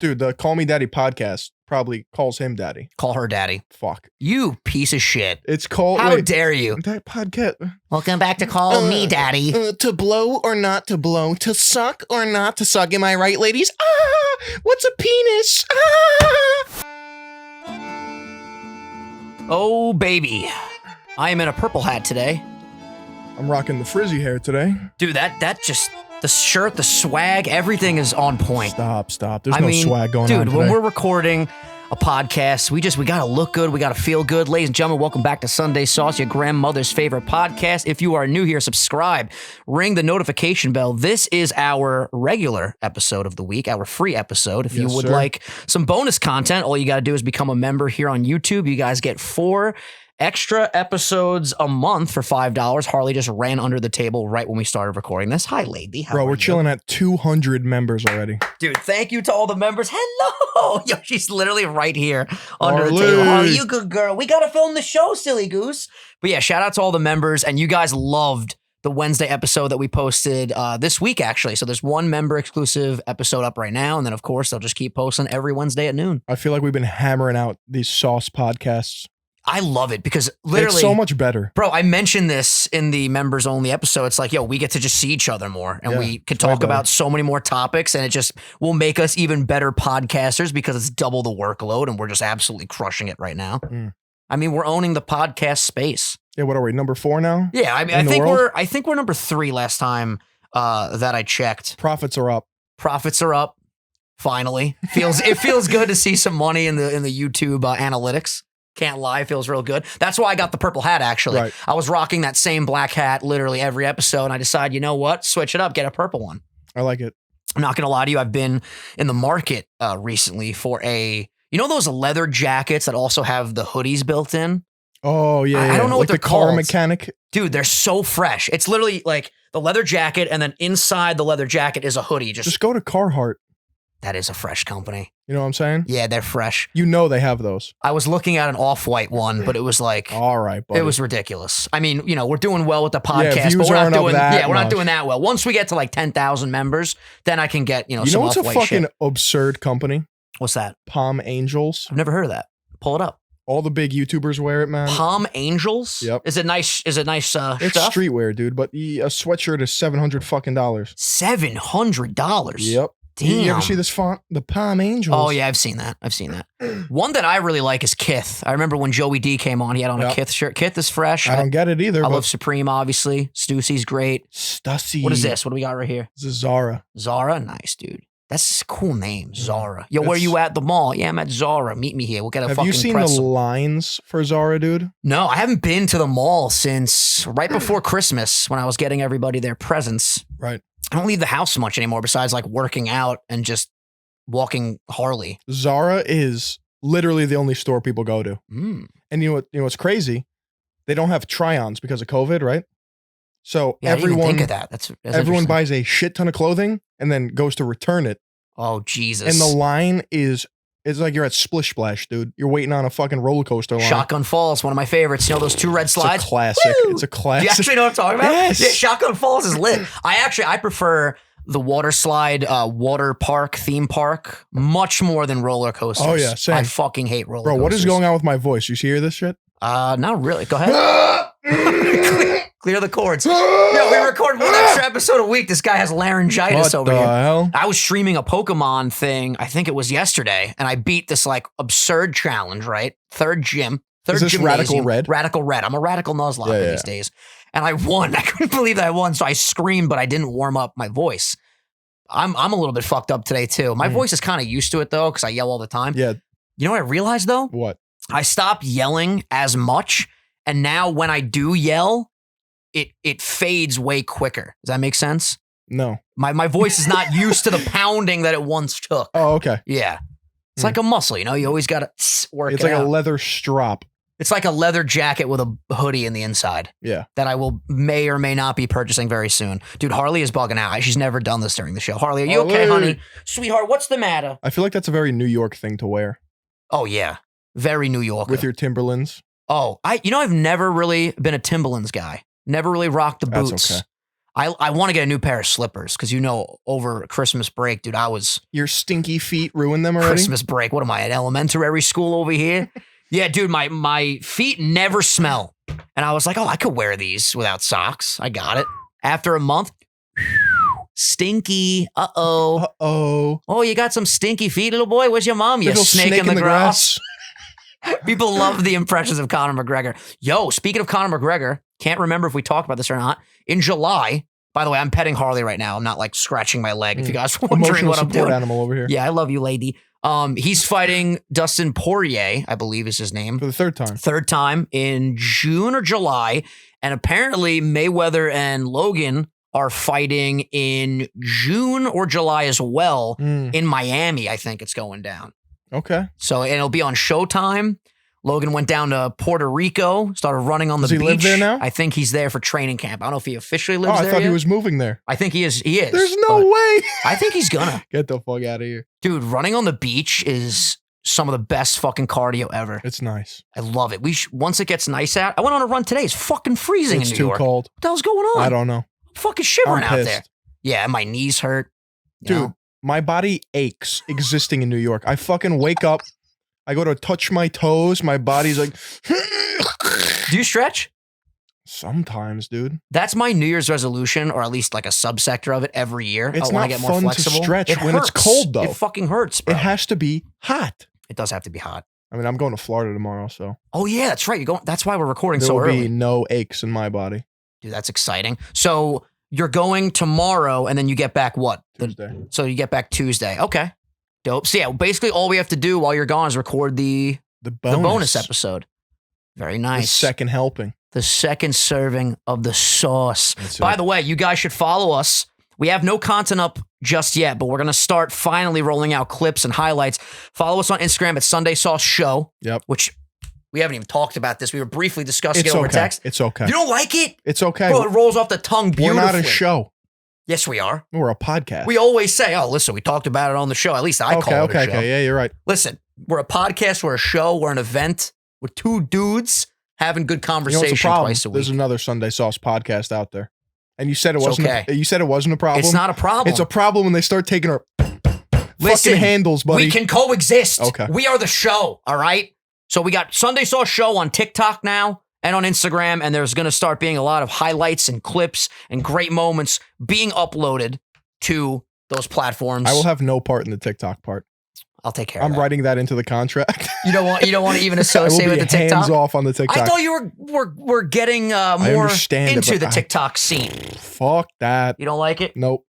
Dude, the Call Me Daddy podcast probably calls him daddy. Call her daddy. Fuck. You piece of shit. It's called... How dare you? That podcast... Welcome back to Call Me Daddy. To blow or not to blow? To suck or not to suck? Am I right, ladies? Ah! What's a penis? Ah! Oh, baby. I am in a purple hat today. I'm rocking the frizzy hair today. Dude, that just... The shirt, the swag, everything is on point. Stop. There's no swag going on today. Dude, when we're recording a podcast, we gotta look good, we gotta feel good. Ladies and gentlemen, welcome back to Sunday Sauce, your grandmother's favorite podcast. If you are new here, subscribe, ring the notification bell. This is our regular episode of the week, our free episode. If you would like some bonus content, all you gotta do is become a member here on YouTube. You guys get 4 extra episodes a month for $5. Harley just ran under the table right when we started recording this. Hi, lady. Bro, we're chilling at 200 members already. Dude, thank you to all the members. Hello. Yo, she's literally right here under the table. Harley, you good girl. We got to film the show, silly goose. But yeah, shout out to all the members. And you guys loved the Wednesday episode that we posted this week, actually. So there's one member exclusive episode up right now. And then, of course, they'll just keep posting every Wednesday at noon. I feel like we've been hammering out these sauce podcasts. I love it because literally... It's so much better. Bro, I mentioned this in the members only episode. It's like, yo, we get to just see each other more and we can talk about so many more topics and it just will make us even better podcasters because it's double the workload and we're just absolutely crushing it right now. I mean, we're owning the podcast space. Yeah, what are we, number 4 now? Yeah, I think we're number 3 last time that I checked. Profits are up. Finally. It feels good to see some money in the YouTube analytics. Can't lie, feels real good. That's why I got the purple hat, actually. Right. I was rocking that same black hat literally every episode, and I decided, you know what? Switch it up, get a purple one. I like it. I'm not going to lie to you. I've been in the market recently for those leather jackets that also have the hoodies built in? Oh, yeah. I don't know like what they're the car called. mechanic. Dude, they're so fresh. It's literally like the leather jacket, and then inside the leather jacket is a hoodie. Just go to Carhartt. That is a fresh company. You know what I'm saying? Yeah, they're fresh. You know they have those. I was looking at an off-white one, but it was like... All right, buddy. It was ridiculous. I mean, we're doing well with the podcast, but we're not doing that well. Once we get to like 10,000 members, then I can get, some off-white shit. You know what's a fucking absurd company? What's that? Palm Angels. I've never heard of that. Pull it up. All the big YouTubers wear it, man. Palm Angels? Yep. Is it nice? It's stuff? Streetwear, dude, but a sweatshirt is $700 fucking dollars. $700? Yep. Damn. You ever see this font? The Palm Angels. Oh, yeah, I've seen that. One that I really like is Kith. I remember when Joey D came on, he had on a Kith shirt. Kith is fresh. I don't get it either. I love Supreme, obviously. Stussy's great. Stussy. What is this? What do we got right here? This is Zara. Zara? Nice, dude. That's a cool name, Zara. Yo, where you at the mall? Yeah, I'm at Zara. Meet me here. We'll get a fucking pretzel. Have you seen the lines for Zara, dude? No, I haven't been to the mall since right before Christmas when I was getting everybody their presents. Right. I don't leave the house much anymore besides like working out and just walking Harley. Zara is literally the only store people go to. And you know what's crazy? They don't have try-ons because of COVID, right? So I didn't even think of that. That's everyone buys a shit ton of clothing and then goes to return it. Oh, Jesus. And the line it's like you're at Splish Splash, dude. You're waiting on a fucking roller coaster line. Shotgun Falls, one of my favorites. You know those 2 red slides? It's a classic. Woo! It's a classic. Do you actually know what I'm talking about? Yes. Yeah, Shotgun Falls is lit. I prefer the water slide, water park, theme park, much more than roller coasters. Oh, yeah, same. I fucking hate roller coasters. Bro, what is going on with my voice? You hear this shit? Not really. Go ahead. Clear the cords. Yo, we record 1 extra episode a week. This guy has laryngitis over here. What the hell? I was streaming a Pokemon thing, I think it was yesterday, and I beat this like absurd challenge, right? Third is this gymnasium. Radical Red? Radical Red. I'm a Radical Nuzlocke these days. And I won. I couldn't believe that I won, so I screamed, but I didn't warm up my voice. I'm a little bit fucked up today, too. My voice is kind of used to it, though, because I yell all the time. Yeah. You know what I realized, though? What? I stopped yelling as much, and now when I do yell, it fades way quicker. Does that make sense? No. My voice is not used to the pounding that it once took. Oh, okay. Yeah. It's like a muscle, you always got to work it out. It's like a leather strap. It's like a leather jacket with a hoodie in the inside. Yeah. That I may or may not be purchasing very soon. Dude, Harley is bugging out. She's never done this during the show. Harley, are you okay, honey? Sweetheart, what's the matter? I feel like that's a very New York thing to wear. Oh, yeah. Very New York. With your Timberlands. Oh, I've never really been a Timberlands guy. Never really rocked the boots. That's okay. I want to get a new pair of slippers because over Christmas break, dude, Your stinky feet ruined them already? Christmas break. What am I, at elementary school over here? Yeah, dude, my feet never smell. And I was like, oh, I could wear these without socks. I got it. After a month, stinky. Uh-oh. Uh-oh. Oh, you got some stinky feet, little boy? Where's your mom? You Little snake in the grass. People love the impressions of Conor McGregor. Yo, speaking of Conor McGregor, can't remember if we talked about this or not. In July, by the way, I'm petting Harley right now. I'm not like scratching my leg. If you guys are wondering Emotional what I'm support doing. animal over here. Yeah, I love you, lady. He's fighting Dustin Poirier, I believe is his name. For the third time. Third time in June or July. And apparently Mayweather and Logan are fighting in June or July as well in Miami. I think it's going down. Okay. So, and it'll be on Showtime. Logan went down to Puerto Rico, started running on the beach. Does he live there now? I think he's there for training camp. I don't know if he officially lives there I thought yet. he was moving there. I think he is. He is. There's no way. I think he's gonna. Get the fuck out of here. Dude, running on the beach is some of the best fucking cardio ever. It's nice. I love it. Once it gets nice out. I went on a run today. It's fucking freezing in New York. It's too cold. What the hell's going on? I don't know. I'm fucking shivering I'm out pissed. there. Yeah, and my knees hurt. Dude, my body aches existing in New York. I fucking wake up. I go to touch my toes. My body's like. Do you stretch? Sometimes, dude. That's my New Year's resolution, or at least like a subsector of it every year. It's I want not to get more fun to flexible. stretch It when it's hurts. cold, though. It fucking hurts, bro. It has to be hot. It does have to be hot. I mean, I'm going to Florida tomorrow, so. Oh yeah, that's right. You're going. That's why we're recording There so will early. be no aches in my body. Dude, that's exciting. So you're going tomorrow, and then you get back what? Tuesday. So you get back Tuesday. Okay, dope. So yeah, basically all we have to do while you're gone is record the bonus episode. Very nice. The second helping. The second serving of the sauce. That's By it. the way, you guys should follow us. We have no content up just yet, but we're going to start finally rolling out clips and highlights. Follow us on Instagram at Sunday Sauce Show. Yep. Which we haven't even talked about this. We were briefly discussing It's it over okay. text. It's okay. You don't like it? It's okay. Bro, it rolls off the tongue We're beautifully. not a show. Yes, we are. We're a podcast. We always say, oh, listen, we talked about it on the show. At least I call it a show. Okay. Yeah, you're right. Listen, we're a podcast, we're a show, we're an event. We're two dudes having good You know conversation what's the problem? twice a week. There's another Sunday Sauce podcast out there. And you said it It's wasn't okay. you said it wasn't a problem. It's not a problem. It's a problem when they start taking our Listen, fucking handles, buddy. We can coexist. Okay. We are the show, all right? So we got Sunday Sauce Show on TikTok now and on Instagram, and there's going to start being a lot of highlights and clips and great moments being uploaded to those platforms. I will have no part in the TikTok part. I'll take care of I'm that. writing that into the contract. You don't want to even I will associate be with the TikTok? hands off on the TikTok. I thought you were getting more understand it, into but the TikTok scene. Fuck that. You don't like it? Nope.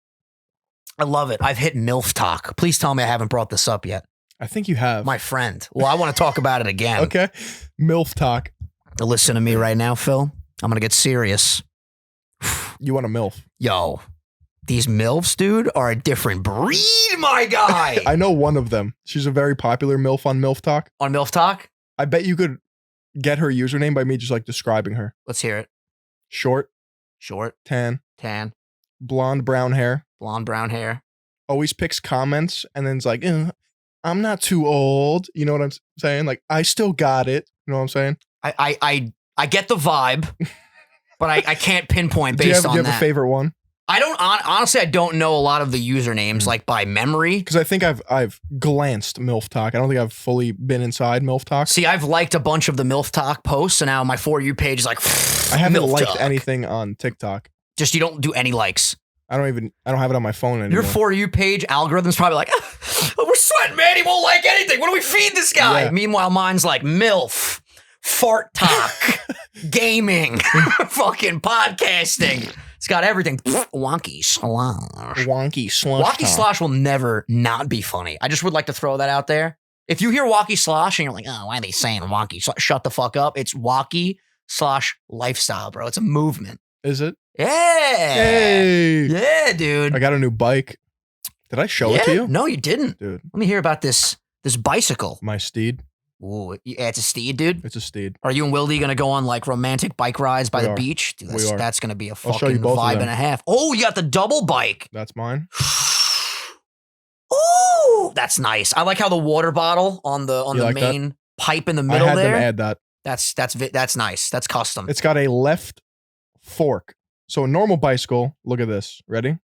I love it. I've hit MILF talk. Please tell me I haven't brought this up yet. I think you have. My friend. Well, I want to talk about it again. Okay. MILF talk. Listen to me right now, Phil. I'm going to get serious. You want a MILF? Yo, these MILFs, dude, are a different breed, my guy. I know one of them. She's a very popular MILF on MILF Talk. On MILF Talk? I bet you could get her username by me just like describing her. Let's hear it. Short, Short, tan, blonde, brown hair. blonde, brown hair. Always picks comments and then's like, I'm not too old. You know what I'm saying? Like, I still got it. You know what I'm saying? I get the vibe, but I can't pinpoint Do you based have, on do you have that. a favorite one? I don't honestly. I don't know a lot of the usernames like by memory. Because I think I've glanced MILF Talk. I don't think I've fully been inside MILF Talk. See, I've liked a bunch of the MILF Talk posts, and now my For You page is like. I haven't MILF liked Talk. anything on TikTok. Just you don't do any likes. I don't have it on my phone anymore. Your For You page algorithm's probably like, we're sweating, man. He won't like anything. What do we feed this guy? Yeah. Meanwhile, mine's like MILF, fart talk, gaming, fucking podcasting. It's got everything. Wonky slosh. Wonky slush. Wonky slosh will never not be funny. I just would like to throw that out there. If you hear Wonky slosh and you're like, oh, why are they saying wonky? Shut the fuck up. It's Wonky slosh lifestyle, bro. It's a movement. Is it? Yeah. Hey. Yeah, dude. I got a new bike. Did I show it to you? No, you didn't. Dude, Let me hear about this bicycle. my steed. Ooh, yeah, it's a steed, dude. It's a steed. Are you and Wildy gonna go on like romantic bike rides by We the are. beach? Dude, We are. that's gonna be a I'll show you fucking both of vibe them. and a half. Oh, you got the double bike. That's mine. Ooh, that's nice. I like how the water bottle on the You like that? main pipe in the I middle had there. them add that. That's nice. That's custom. It's got a left fork So a normal bicycle, look at this. Ready?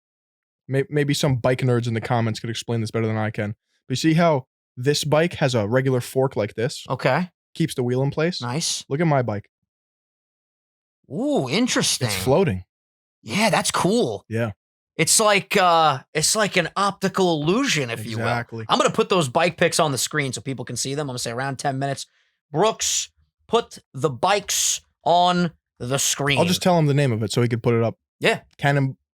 Maybe some bike nerds in the comments could explain this better than I can. But you see how this bike has a regular fork like this? Okay. Keeps the wheel in place. Nice. Look at my bike. Ooh, interesting. It's floating. Yeah, that's cool. Yeah. It's like an optical illusion, if you will. Exactly. I'm gonna put those bike pics on the screen so people can see them. I'm gonna say around 10 minutes. Brooks, put the bikes on the screen. I'll just tell him the name of it so he could put it up. Yeah.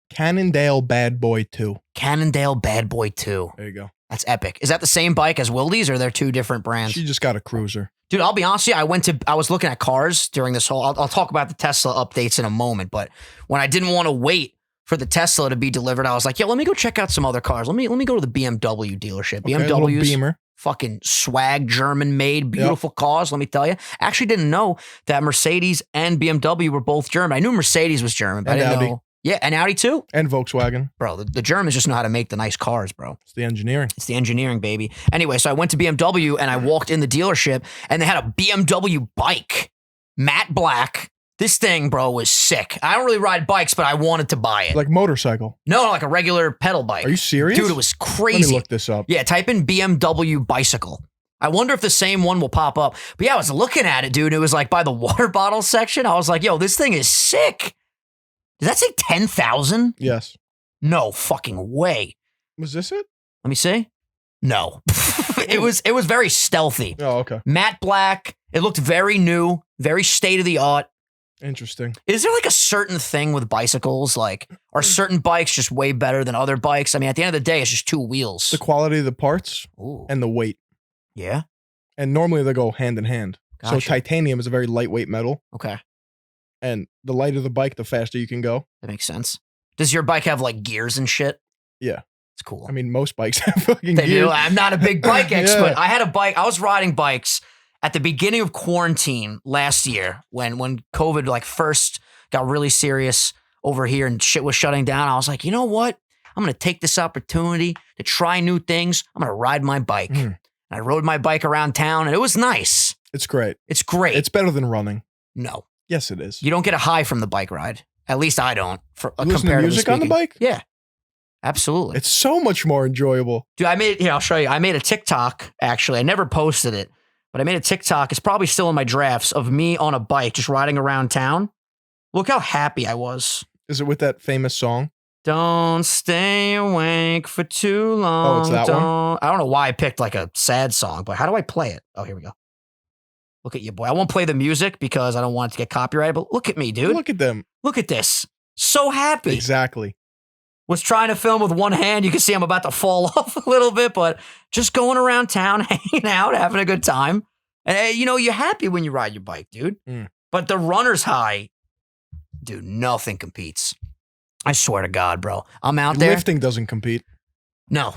Cannondale Bad Boy 2. Cannondale Bad Boy 2. There you go. That's epic. Is that the same bike as Wildy's, or they're two different brands? She just got a cruiser. Dude, I'll be honest with you. I was looking at cars during this whole. I'll talk about the Tesla updates in a moment, but when I didn't want to wait for the Tesla to be delivered, I was like, yo, let me go check out some other cars. Let me go to the BMW dealership. Okay, little BMW's Beamer. fucking swag, German made, beautiful cars. Let me tell you. Actually didn't know that Mercedes and BMW were both German. I knew Mercedes was German, but And I didn't Audi. know. Yeah, and Audi too. And Volkswagen. Bro, the Germans just know how to make the nice cars, bro. It's the engineering. It's the engineering, baby. Anyway, so I went to BMW and I walked in the dealership and they had a BMW bike, matte black. This thing, bro, was sick. I don't really ride bikes, but I wanted to buy it. Like motorcycle. No, like a regular pedal bike. Are you serious? Dude, it was Let crazy. me look this up. Yeah, type in BMW bicycle. I wonder if the same one will pop up. But yeah, I was looking at it, dude. It was like by the water bottle section. I was like, yo, this thing is sick. Did that say 10,000? Yes. No fucking way. Was this it? Let me see. No. It was very stealthy. Oh, okay. Matte black. It looked very new, very state of the art. Interesting. Is there like a certain thing with bicycles? Like, are certain bikes just way better than other bikes? I mean, at the end of the day, it's just two wheels. The quality of the parts Ooh. and the weight. Yeah. And normally they go hand in hand. Gotcha. So titanium is a very lightweight metal. Okay. And the lighter the bike, the faster you can go. That makes sense. Does your bike have like gears and shit? Yeah. It's cool. I mean, most bikes have fucking They gears. do. I'm not a big bike expert. Yeah. I had a bike. I was riding bikes at the beginning of quarantine last year when COVID like first got really serious over here and shit was shutting down. I was like, you know what? I'm going to take this opportunity to try new things. I'm going to ride my bike. Mm. I rode my bike around town and it was nice. It's great. It's great. It's better than running. No, Yes, it is. you don't get a high from the bike ride. At least I don't. For You listen to comparatively music on the speaking. bike? Yeah, absolutely. It's so much more enjoyable. Dude, I'll show you. I made a TikTok, actually. I never posted it, but I made a TikTok. It's probably still in my drafts of me on a bike just riding around town. Look how happy I was. Is it with that famous song? Don't stay awake for too long. Oh, it's that one? I don't know why I picked like a sad song, but how do I play it? Oh, here we go. Look at you, boy. I won't play the music because I don't want it to get copyrighted, but look at me, dude. Look at them. Look at this. So happy. Exactly. Was trying to film with one hand. You can see I'm about to fall off a little bit, but just going around town, hanging out, having a good time. And you're happy when you ride your bike, dude. Mm. But the runner's high, dude, nothing competes. I swear to God, bro. I'm out there. Lifting doesn't compete. No.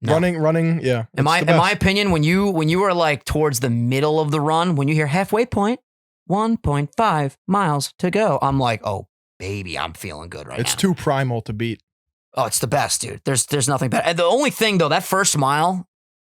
Running, yeah. In my opinion, when you are like towards the middle of the run, when you hear halfway point, 1.5 miles to go, I'm like, oh, baby, I'm feeling good right now. It's too primal to beat. Oh, it's the best, dude. There's nothing better. And the only thing though, that first mile,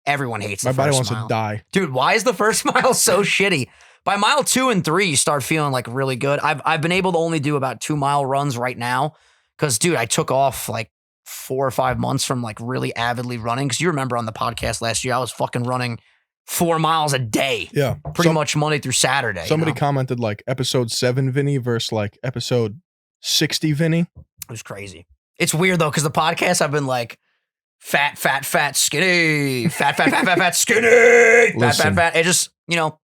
everyone hates My the body first wants mile. to die. Dude, why is the first mile so shitty? By mile 2 and 3, you start feeling like really good. I've been able to only do about 2-mile runs right now because, dude, I took off like 4 or 5 months from like really avidly running. Because you remember on the podcast last year, I was fucking running 4 miles a day. Yeah. Pretty much Monday through Saturday. Somebody commented like episode 7 Vinny versus like episode 60 Vinny. It was crazy. It's weird though, because the podcast I've been like fat, skinny, fat, skinny, fat. It just,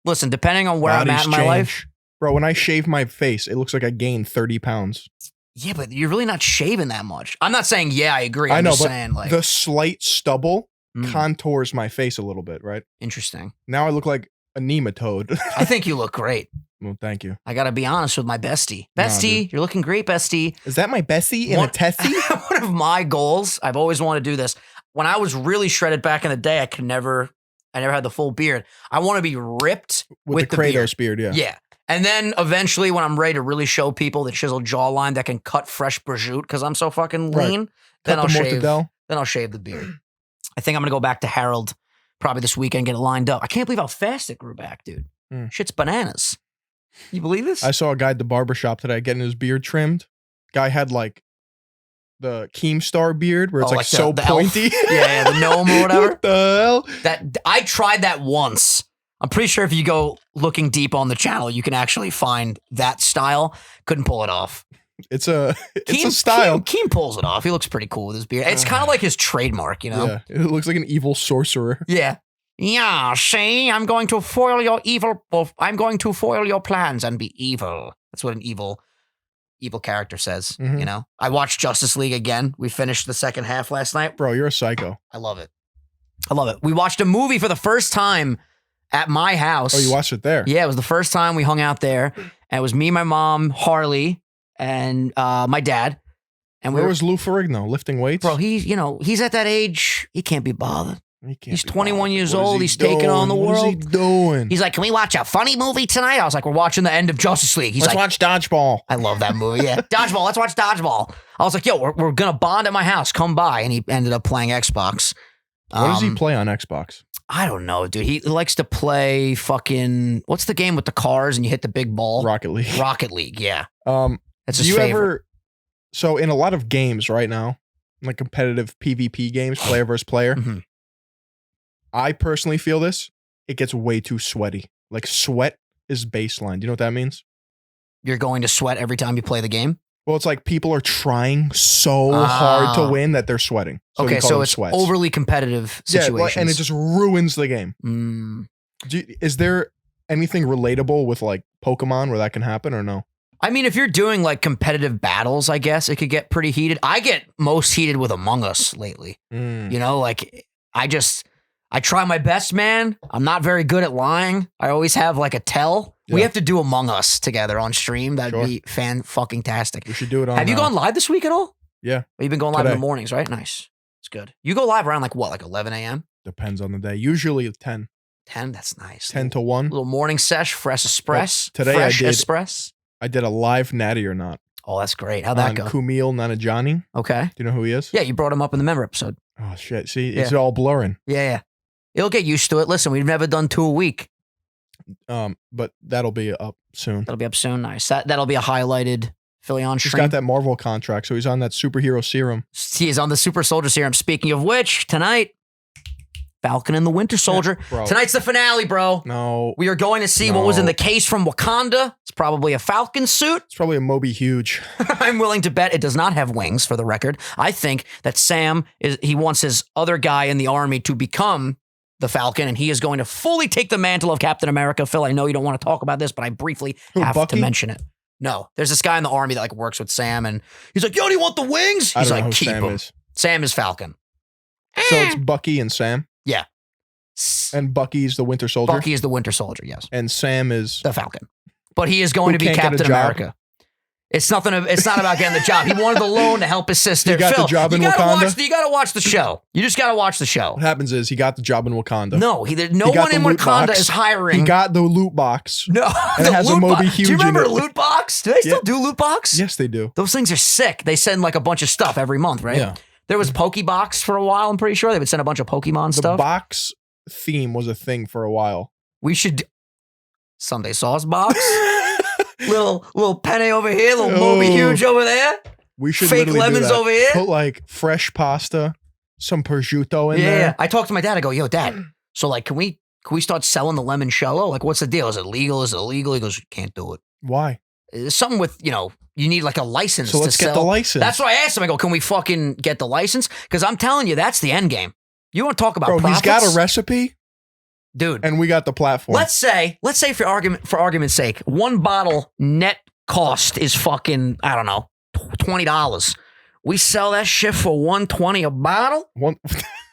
listen, depending on where I'm at in my life. Bro, when I shave my face, it looks like I gained 30 pounds. Yeah, but you're really not shaving that much. I'm not saying, yeah, I agree. I I'm know, just but saying, like, the slight stubble Mm. contours my face a little bit, right? Interesting. Now I look like a nematode. I think you look great. Well, thank you. I got to be honest with my bestie. Nah, Bestie, you're looking great, bestie. Is that my Bessie in a tessie? One of my goals, I've always wanted to do this. When I was really shredded back in the day, I never had the full beard. I want to be ripped with the the Kratos beard, yeah. Yeah. And then eventually when I'm ready to really show people the chiseled jawline that can cut fresh prosciutto because I'm so fucking lean, Right. then Cut the I'll shave. mortadelle. Then I'll shave the beard. I think I'm going to go back to Harold probably this weekend, get it lined up. I can't believe how fast it grew back, dude. Mm. Shit's bananas. You believe this? I saw a guy at the barbershop today getting his beard trimmed. Guy had like the Keemstar beard where it's Oh, like the- so the elf. pointy. Yeah, the gnome or whatever. What the hell? That I tried that once. I'm pretty sure if you go looking deep on the channel, you can actually find that style. Couldn't pull it off. It's a style. Keem pulls it off. He looks pretty cool with his beard. It's kind of like his trademark, you know? Yeah, it looks like an evil sorcerer. Yeah. Yeah, see, I'm going to foil your evil. I'm going to foil your plans and be evil. That's what an evil character says. Mhm. You know. I watched Justice League again. We finished the second half last night. Bro, you're a psycho. I love it. I love it. We watched a movie for the first time at my house. Oh, you watched it there? Yeah, it was the first time we hung out there, and it was me, my mom, Harley, and my dad. And Where was Lou Ferrigno lifting weights? bro? He's at that age. He can't be bothered. He's 21 bothered. years What is old. he He's taking on the doing? world. What is he doing? He's like, can we watch a funny movie tonight? I was like, we're watching the end of Justice League. He's Let's like, watch Dodgeball. I love that movie. Yeah, Dodgeball. Let's watch Dodgeball. I was like, yo, we're gonna bond at my house. Come by, and he ended up playing Xbox. What does he play on Xbox? I don't know, dude. He likes to play fucking. What's the game with the cars and you hit the big ball? Rocket League. Rocket League. Yeah, That's that's his favorite. So in a lot of games right now, like competitive PvP games, player versus player, Mhm. I personally feel this. It gets way too sweaty. Like sweat is baseline. Do you know what that means? You're going to sweat every time you play the game. Well, it's like people are trying so hard to win that they're sweating. So Okay, they call so them it's sweats. overly competitive situations. Yeah, and it just ruins the game. Mm. Is there anything relatable with like Pokemon where that can happen or no? I mean, if you're doing like competitive battles, I guess it could get pretty heated. I get most heated with Among Us lately. You know, like I try my best, man. I'm not very good at lying. I always have like a tell. We Yeah. have to do Among Us together on stream. That'd Sure. be fan-fucking-tastic. We should do it on. Have you gone live this week at all? Yeah. You've been going live in Today. the mornings, right? Nice. It's good. You go live around like what, like 11 a.m.? Depends on the day. Usually 10. 10? That's nice. 10 to 1. Little morning sesh, fresh espresso. Today I fresh did- espresso. I did a live Natty or Not Oh, that's great. How'd that on go? Kumail Nanjiani. Okay. Do you know who he is? Yeah, you brought him up in the member episode. Oh, shit. See, it's all blurring. Yeah. You'll get used to it. Listen, we've never done 2 a week. But that'll be up soon. That'll be up soon. Nice. That'll be a highlighted Philion He's stream. got that Marvel contract, so he's on that superhero serum. He is on the Super Soldier Serum. Speaking of which, tonight, Falcon and the Winter Soldier. bro. Tonight's the finale, bro. No, We are going to see what was in No. the case from Wakanda. It's probably a Falcon suit. it's probably a Moby Huge. I'm willing to bet it does not have wings, for the record. I think that Sam he wants his other guy in the army to become the Falcon, and he is going to fully take the mantle of Captain America. Phil, I know you don't want to talk about this, but I briefly Who, have Bucky? to mention it. No, there's this guy in the army that like works with Sam, and he's like, "Yo, do you want the wings?" I He's don't like, know who "Keep Sam them." is. Sam is Falcon. So it's Bucky and Sam, and Bucky's the Winter Soldier, Bucky is the Winter Soldier, yes, and Sam is the Falcon. But he is going Who to be can't get a Captain job? America. It's nothing. It's not about getting the job. He wanted the loan to help his sister. He got the Phil, job in you gotta Wakanda? you gotta watch the show. You just gotta watch the show. What happens is he got the job in Wakanda. No, no He got one the in loot Wakanda box. is hiring. He got the loot box. no, and the it has a loot Moby box. Huge Do you in remember it. loot box? Do they still do loot box? Yes, they do. Those things are sick. They send like a bunch of stuff every month, right? Yeah. There was Pokebox for a while. I'm pretty sure they would send a bunch of Pokemon The stuff. box theme was a thing for a while. We should Sunday sauce box. little penne over here, little Moby Oh. Huge over there. We should Fake literally do lemons that. over here. Put like fresh pasta, some prosciutto in Yeah, there. I talked to my dad. I go, yo, Dad. So like, can we start selling the limoncello? Like, what's the deal? Is it legal? Is it illegal? He goes, you can't do it. Why? There's something with you need like a license. So let's to get sell. the license. That's why I asked him. I go, can we fucking get the license? Because I'm telling you, that's the end game. You want to talk about Bro, profits? he's got a recipe, dude. and we got the platform. Let's say for argument's sake, one bottle net cost is fucking, I don't know, $20. We sell that shit for $120 a bottle. One,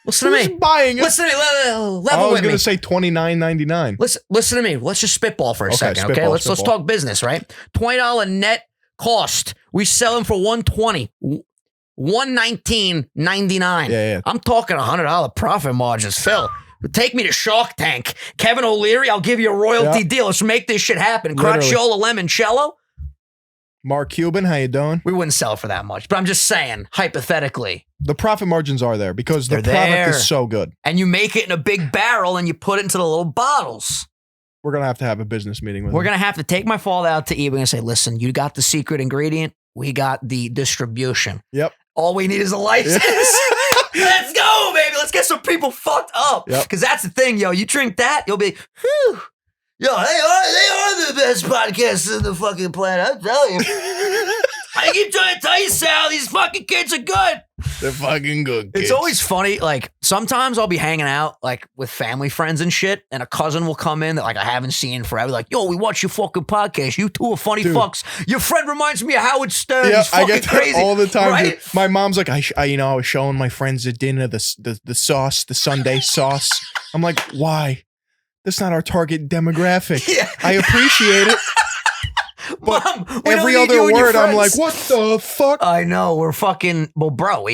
Listen to who's me. buying it? Listen to me. I Level was with me. going to say $29.99. Listen to me. Let's just spitball for a Okay, second, okay? spitball, Let's spitball. talk business, right? $20 net cost. We sell them for $120. $119.99. Yeah. I'm talking $100 profit margins, Phil. Take me to Shark Tank. Kevin O'Leary, I'll give you a royalty Yeah. deal. Let's make this shit happen. Literally. Cracciola Limoncello. Mark Cuban, how you doing? We wouldn't sell for that much, but I'm just saying, hypothetically. The profit margins are there because the They're product there. is so good. And you make it in a big barrel and you put it into the little bottles. We're going to have a business meeting with We're him. going to have to take my father out to eat. We're going to say, listen, you got the secret ingredient. we got the distribution. Yep. All we need is a license. Let's go, baby. Let's get some people fucked up. Because that's the thing, yo. You drink that, you'll be, whew. Yo, they are the best podcasts in the fucking planet. I'm telling you. I keep trying to tell you, Sal, these fucking kids are good. They're fucking good kids. It's always funny. Like, sometimes I'll be hanging out, like, with family friends and shit, and a cousin will come in that, like, I haven't seen forever. Like, yo, we watch your fucking podcast. You two are funny fucks. Your friend reminds me of Howard Stern. Yeah, He's fucking I get that crazy. all the time. Right? Dude. My mom's like, I was showing my friends at dinner the sauce, the Sunday sauce. I'm like, why? That's not our target demographic. Yeah. I appreciate it. But Mom, every other word, I'm like, what the fuck? I know. We're fucking, well, bro,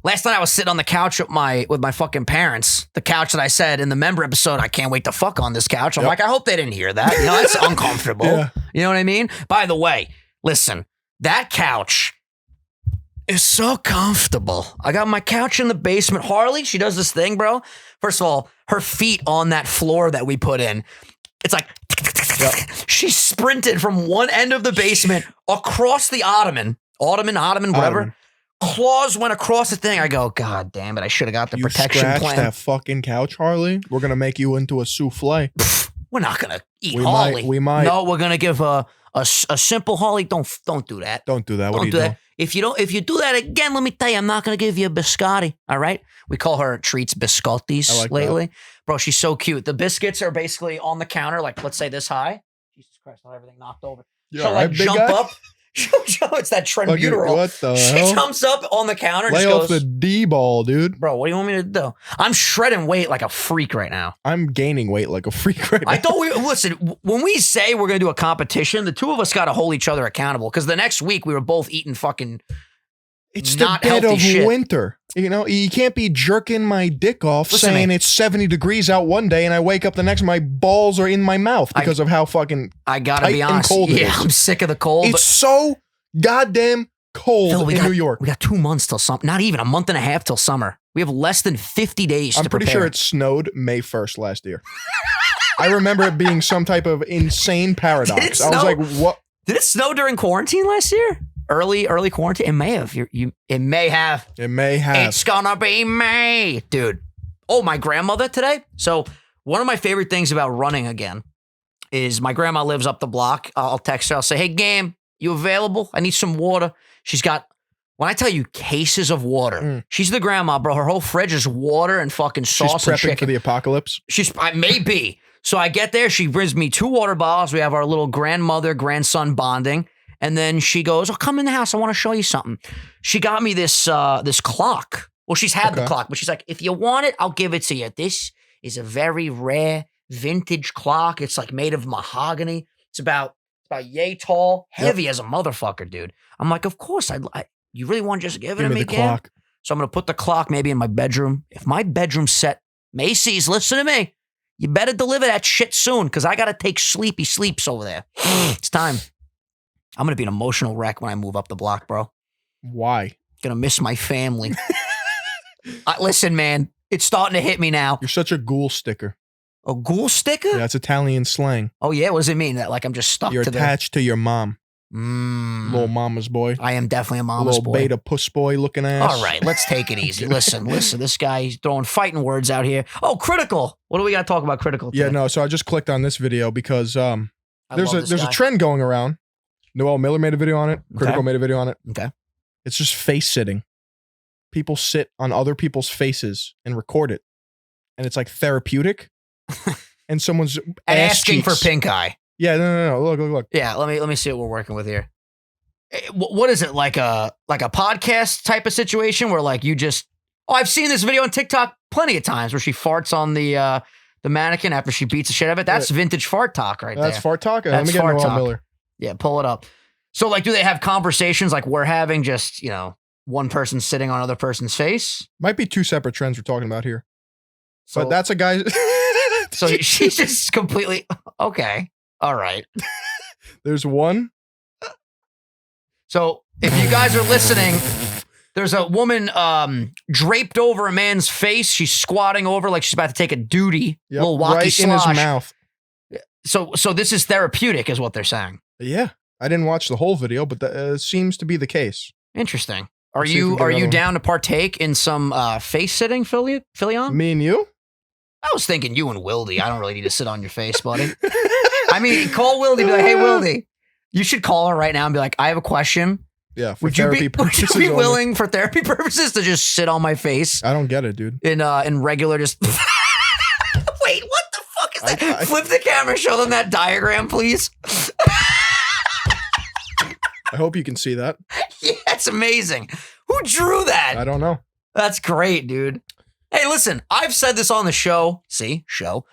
last night I was sitting on the couch with my fucking parents. The couch that I said in the member episode, I can't wait to fuck on this couch. I'm like, I hope they didn't hear that. You know, that's uncomfortable. Yeah. You know what I mean? By the way, listen, that couch is so comfortable. I got my couch in the basement. Harley, she does this thing, bro. First of all, her feet on that floor that we put in, it's like, she sprinted from one end of the basement across the ottoman, whatever. Claws went across the thing. I go, God damn it! I should have got the protection scratched plan. That fucking couch, Harley. We're gonna make you into a souffle. We're not gonna eat Harley. We might. No, we're gonna give a simple Harley. Don't do that. Don't do that. What Don't are you do doing? that. If you do that again, let me tell you, I'm not gonna give you a biscotti. All right? We call her treats biscottis like lately. that. Bro, she's so cute. The biscuits are basically on the counter, like let's say this high. Jesus Christ, not everything knocked over. Yeah, She'll like jump up. It's that trenbuterol. What the She hell? jumps up on the counter and Lay just off goes, the D-ball, dude. bro, what do you want me to do? I'm shredding weight like a freak right now. I'm gaining weight like a freak right now. I thought listen, when we say we're going to do a competition, the two of us got to hold each other accountable because the next week we were both eating fucking It's not the dead healthy of shit. winter. You know, you can't be jerking my dick off Listen to saying me. it's 70 degrees out one day and I wake up the next, my balls are in my mouth because of how fucking I got to tight be and honest. cold it Yeah, is. I'm sick of the cold. It's so goddamn cold Phil, in New York. We got 2 months till summer. Not even a month and a half till summer. We have less than 50 days I'm to pretty prepare. sure it snowed May 1st last year. I remember it being some type of insane paradox. Did it I was snow? like, what? Did it snow during quarantine last year? Early quarantine? It may have. It may have. It may have. It's gonna be May. Dude. Oh, my grandmother today? So one of my favorite things about running again is my grandma lives up the block. I'll text her. I'll say, hey, Gam, you available? I need some water. She's got, when I tell you cases of water, she's the grandma, bro. Her whole fridge is water and fucking sauce She's and prepping chicken. for the apocalypse. I may be. So I get there. She brings me 2 water bottles. We have our little grandmother-grandson bonding. And then she goes, oh, come in the house. I want to show you something. She got me this clock. Well, she's had the clock, but she's like, if you want it, I'll give it to you. This is a very rare vintage clock. It's like made of mahogany. It's about yay tall, heavy as a motherfucker, dude. I'm like, of course. You really want to just give it to me the again? clock. So I'm going to put the clock maybe in my bedroom. If my bedroom's set, Macy's, listen to me. You better deliver that shit soon because I got to take sleepy sleeps over there. It's time. I'm going to be an emotional wreck when I move up the block, bro. Why? Going to miss my family. Listen, man, it's starting to hit me now. You're such a ghoul sticker. A ghoul sticker? Yeah, that's Italian slang. Oh, yeah? What does it mean? That like I'm just stuck You're to attached to your mom. Little mama's boy. I am definitely a mama's little boy. Beta puss boy looking ass. All right, let's take it easy. Listen, this guy, he's throwing fighting words out here. Oh, critical. What do we got to talk about critical today? Yeah, no, so I just clicked on this video because there's a guy. trend going around. Noel Miller made a video on it. Critical made a video on it. Okay. It's just face sitting. People sit on other people's faces and record it. And it's like therapeutic. And someone's asking for cheeks. pink eye. Yeah, no. Look. Yeah, let me see what we're working with here. What is it, like a podcast type of situation where like you just I've seen this video on TikTok plenty of times where she farts on the mannequin after she beats the shit out of it. That's vintage fart talk right there. That's fart talk? Let That's me get fart Noel talk. Miller. Yeah, pull it up. So like do they have conversations like we're having, just, you know, one person sitting on another person's face? Might be 2 separate trends we're talking about here. So But that's a guy. so she's just completely okay. All right. There's one. So if you guys are listening, there's a woman draped over a man's face. She's squatting over like she's about to take a duty. Yep, Little walkie right in his slosh. mouth. So this is therapeutic is what they're saying. Yeah. I didn't watch the whole video, but that seems to be the case. Interesting. Are Let's see if we you get are you another down to partake in some face sitting, Philion? Me and you? I was thinking you and Wildy. I don't really need to sit on your face, buddy. I mean, call Wildy. Be like, hey, Wildy. You should call her right now and be like, I have a question. Yeah, for Would you therapy be purposes would you be only. willing for therapy purposes to just sit on my face I don't get it, dude. in regular just? Wait, what the fuck is that? I- Flip the camera. Show them that diagram, please. I hope you can see that. Yeah, it's amazing. Who drew that? I don't know. That's great, dude. Hey, listen, I've said this on the show,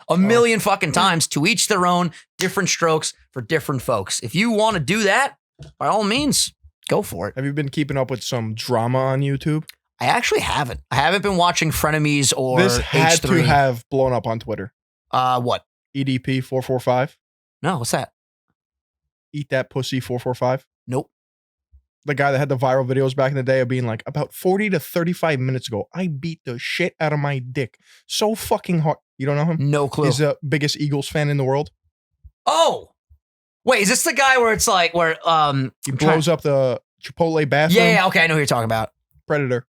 a million fucking times, to each their own, different strokes for different folks. If you want to do that, by all means, go for it. Have you been keeping up with some drama on YouTube? I actually haven't. I haven't been watching Frenemies or This had H3. to have blown up on Twitter. What? EDP 445. No, what's that? Eat that pussy 445. Nope. The guy that had the viral videos back in the day of being like, about 40 to 35 minutes ago, I beat the shit out of my dick so fucking hard. You don't know him? No clue. He's the biggest Eagles fan in the world. Oh! Wait, is this the guy where it's like, where, He blows up the Chipotle bathroom. Yeah, okay, I know who you're talking about. Predator.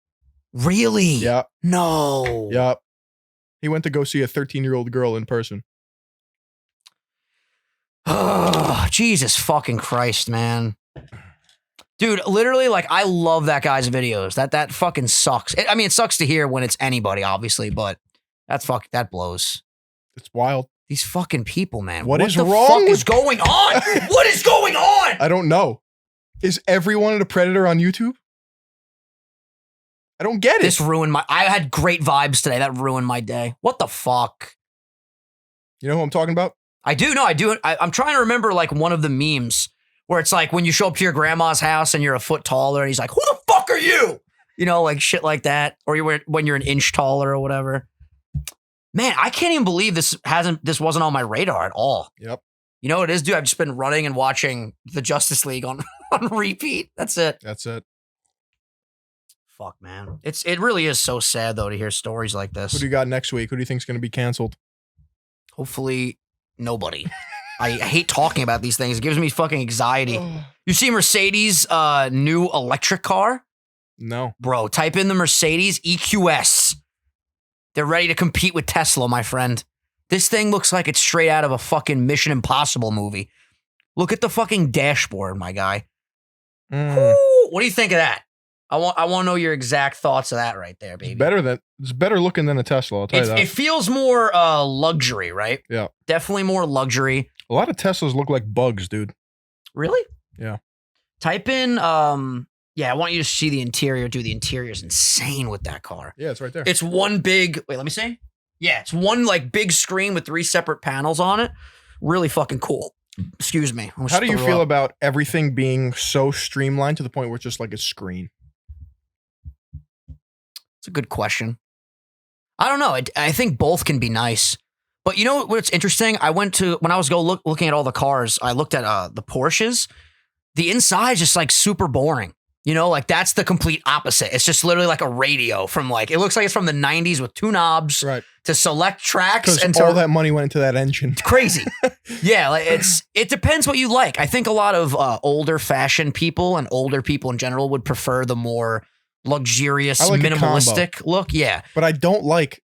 Really? Yeah. No. Yeah. He went to go see a 13-year-old girl in person. Oh, Jesus fucking Christ, man. Dude, literally, like, I love that guy's videos. That fucking sucks. I mean, it sucks to hear when it's anybody, obviously, but that blows. It's wild. These fucking people, man. What is the wrong fuck with- is going on? What is going on? I don't know. Is everyone a Predator on YouTube? I don't get it. This ruined I had great vibes today. That ruined my day. What the fuck? You know who I'm talking about? I do. I'm trying to remember, like, one of the memes where it's like when you show up to your grandma's house and you're a foot taller and he's like, who the fuck are you? You know, like shit like that. Or when you're an inch taller or whatever. Man, I can't even believe this wasn't on my radar at all. Yep. You know what it is, dude? I've just been running and watching the Justice League on repeat. That's it. That's it. Fuck, man. It really is so sad, though, to hear stories like this. Who do you got next week? Who do you think's going to be canceled? Hopefully, nobody. I hate talking about these things. It gives me fucking anxiety. You see Mercedes' new electric car? No. Bro, type in the Mercedes EQS. They're ready to compete with Tesla, my friend. This thing looks like it's straight out of a fucking Mission Impossible movie. Look at the fucking dashboard, my guy. Woo, what do you think of that? I want to know your exact thoughts of that right there, baby. It's better looking than a Tesla, I'll tell you that. It feels more luxury, right? Yeah. Definitely more luxury. A lot of Teslas look like bugs, dude. Really? Yeah. Type in, I want you to see the interior. Dude, the interior is insane with that car. Yeah, it's right there. It's one big, wait, let me see. Yeah, it's one like big screen with 3 separate panels on it. Really fucking cool. Excuse me. How do you feel about everything being so streamlined to the point where it's just like a screen? It's a good question. I don't know. I think both can be nice. But you know what's interesting? When I was looking at all the cars, I looked at the Porsches. The inside is just like super boring. You know, like that's the complete opposite. It's just literally like a radio from it looks like it's from the 90s with 2 knobs to select tracks. Because all that money went into that engine. Crazy. Yeah, like it depends what you like. I think a lot of older fashion people and older people in general would prefer the more luxurious, minimalistic look. Yeah. But I don't like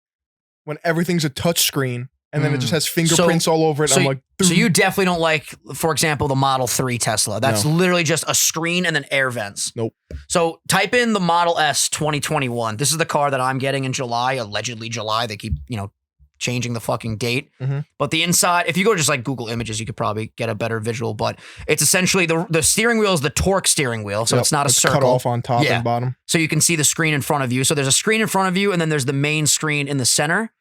when everything's a touch screen and then it just has fingerprints all over it. I'm like, dude. So you definitely don't like, for example, the Model 3 Tesla. That's literally just a screen and then air vents. Nope. So type in the Model S 2021. This is the car that I'm getting in July, allegedly July. They keep, changing the fucking date. Mm-hmm. But the inside, if you go just like Google Images, you could probably get a better visual. But it's essentially the steering wheel is the torque steering wheel. So it's not a circle. Cut off on top and bottom. So you can see the screen in front of you. So there's a screen in front of you and then there's the main screen in the center.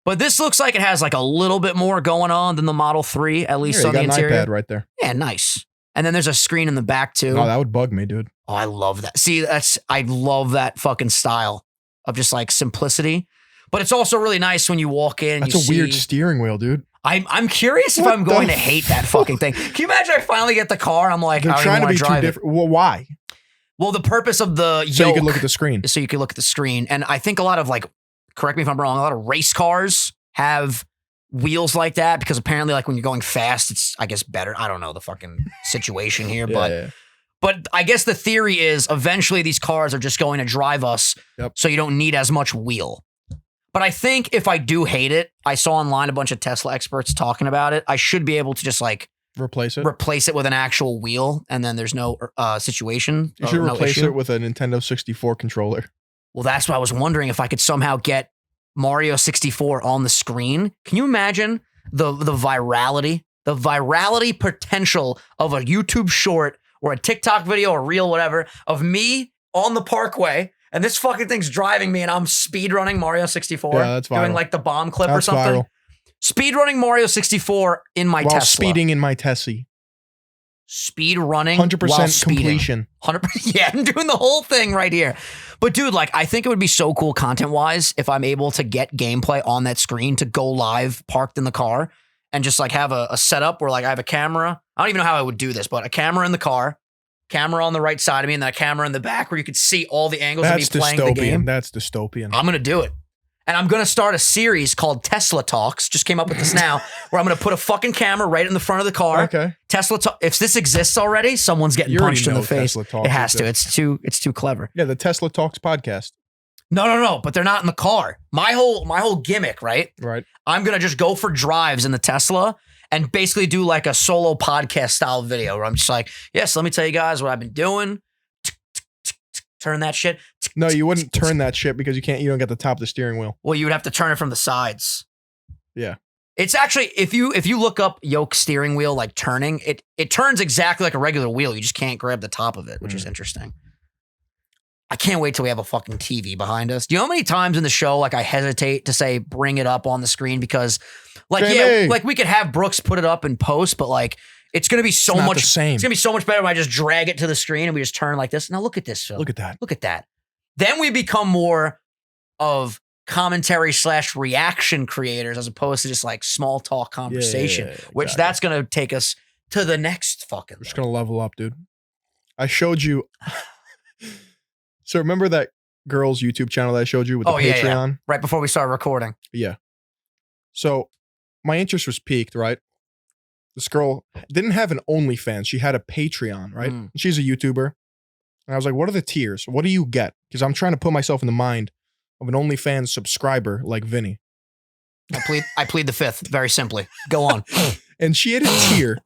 But this looks like it has like a little bit more going on than the Model 3, at least on the interior. An iPad right there. Yeah, nice. And then there's a screen in the back too. No, that would bug me, dude. Oh, I love that. See, I love that fucking style of just like simplicity. But it's also really nice when you walk in. That's a weird steering wheel, dude. I'm curious if I'm going to hate that fucking thing. Can you imagine I finally get the car and I'm like, they're I don't trying to even be want to too drive different. Well, why? Well, the purpose of the So yoke, you can look at the screen. So you can look at the screen. And I think a lot of correct me if I'm wrong, a lot of race cars have wheels like that because apparently like when you're going fast, it's I guess better. I don't know the fucking situation here, but I guess the theory is eventually these cars are just going to drive us, so you don't need as much wheel. But I think if I do hate it, I saw online a bunch of Tesla experts talking about it. I should be able to just like replace it with an actual wheel, and then there's no situation. You should replace it with a Nintendo 64 controller. Well, that's what I was wondering if I could somehow get Mario 64 on the screen. Can you imagine the virality potential of a YouTube short or a TikTok video or reel, whatever, of me on the parkway and this fucking thing's driving me and I'm speed running Mario 64. Yeah, that's viral. Doing like the bomb clip or something. Viral. Speed running Mario 64 in my Tesla. While speeding in my Tessie. Speed running 100% completion. 100%. Yeah, I'm doing the whole thing right here. But dude, like I think it would be so cool content-wise if I'm able to get gameplay on that screen to go live parked in the car and just like have a setup where like I have a camera. I don't even know how I would do this, but a camera in the car, camera on the right side of me, and then a camera in the back where you could see all the angles of me playing the game. That's dystopian. I'm going to do it. And I'm going to start a series called Tesla Talks. Just came up with this now, where I'm going to put a fucking camera right in the front of the car. Okay. Tesla Talk. If this exists already, someone's getting punched in the face. It has to. It's too clever. Yeah, the Tesla Talks podcast. No. But they're not in the car. My whole gimmick, right? Right. I'm going to just go for drives in the Tesla and basically do like a solo podcast style video where I'm just like, yes, let me tell you guys what I've been doing. Turn that shit. No, you wouldn't turn that shit because you don't get the top of the steering wheel. Well, you would have to turn it from the sides. Yeah. It's actually, if you look up yoke steering wheel, like turning, it turns exactly like a regular wheel. You just can't grab the top of it, which is interesting. I can't wait till we have a fucking TV behind us. Do you know how many times in the show, like I hesitate to say, bring it up on the screen because like, Jamie. yeah, like we could have Brooks put it up in post, but like, it's going to be so much. It's going to be so much better when I just drag it to the screen and we just turn like this. Now look at this, Phil. Look at that. Look at that. Then we become more of commentary / reaction creators as opposed to just like small talk conversation, which that's going to take us to the next fucking. We're just going to level up, dude. I showed you. So remember that girl's YouTube channel that I showed you with the Patreon? Yeah. Right before we started recording. Yeah. So my interest was piqued, right? This girl didn't have an OnlyFans. She had a Patreon, right? She's a YouTuber. And I was like, what are the tiers? What do you get? Because I'm trying to put myself in the mind of an OnlyFans subscriber like Vinny. I plead the fifth, very simply. Go on. And she had a tier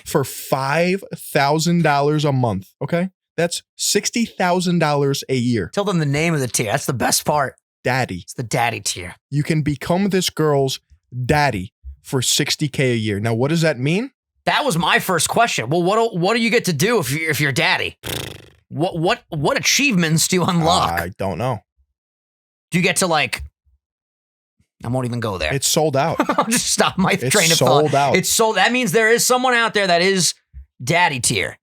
for $5,000 a month, okay? That's $60,000 a year. Tell them the name of the tier. That's the best part. Daddy. It's the daddy tier. You can become this girl's daddy for $60K a year. Now, what does that mean? That was my first question. Well, what do you get to do if you're daddy? What achievements do you unlock? I don't know. Do you get to like? I won't even go there. It's sold out. I'll just stop my train of thought. It's sold out. It's sold. That means there is someone out there that is daddy tier.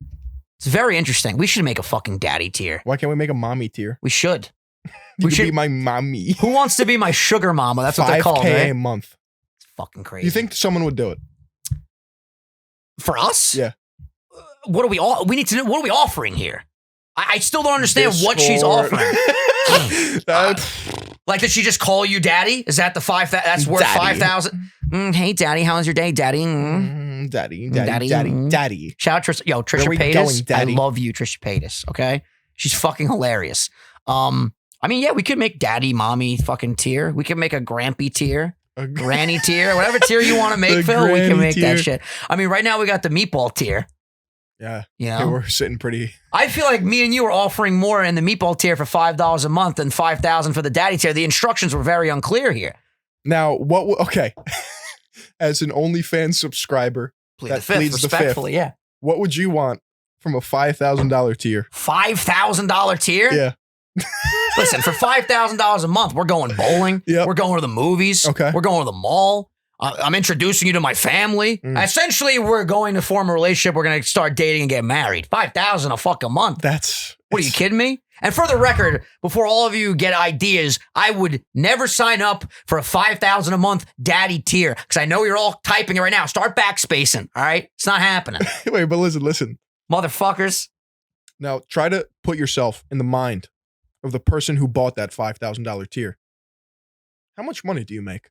It's very interesting. We should make a fucking daddy tier. Why can't we make a mommy tier? We should. You should be my mommy. Who wants to be my sugar mama? That's what they're called, right? $5K a month. It's fucking crazy. You think someone would do it? For us? Yeah. What are we all? We need to know. What are we offering here? I still don't understand what she's offering. Like, did she just call you daddy? Is that the that's worth $5,000? Hey, daddy, how was your day, daddy? Daddy. Shout out Trisha Paytas. I love you, Trisha Paytas. Okay, she's fucking hilarious. I mean, yeah, we could make daddy, mommy, fucking tier. We could make a grampy tier, a granny tier, whatever tier you want to make, Phil. We can make that shit. I mean, right now we got the meatball tier. Yeah. You know? Okay, we're sitting pretty. I feel like me and you are offering more in the meatball tier for $5 a month than $5,000 for the daddy tier. The instructions were very unclear here. Now, okay. As an OnlyFans subscriber, pleads the fifth. Yeah. What would you want from a $5,000 tier? $5,000 tier? Yeah. Listen, for $5,000 a month, we're going bowling. Yep. We're going to the movies. Okay. We're going to the mall. I'm introducing you to my family. Essentially, we're going to form a relationship. We're going to start dating and get married. $5,000 a fucking month. What are you kidding me? And for the record, before all of you get ideas, I would never sign up for a $5,000 a month daddy tier because I know you're all typing it right now. Start backspacing. All right, it's not happening. Wait, but listen, motherfuckers. Now try to put yourself in the mind of the person who bought that $5,000 tier. How much money do you make?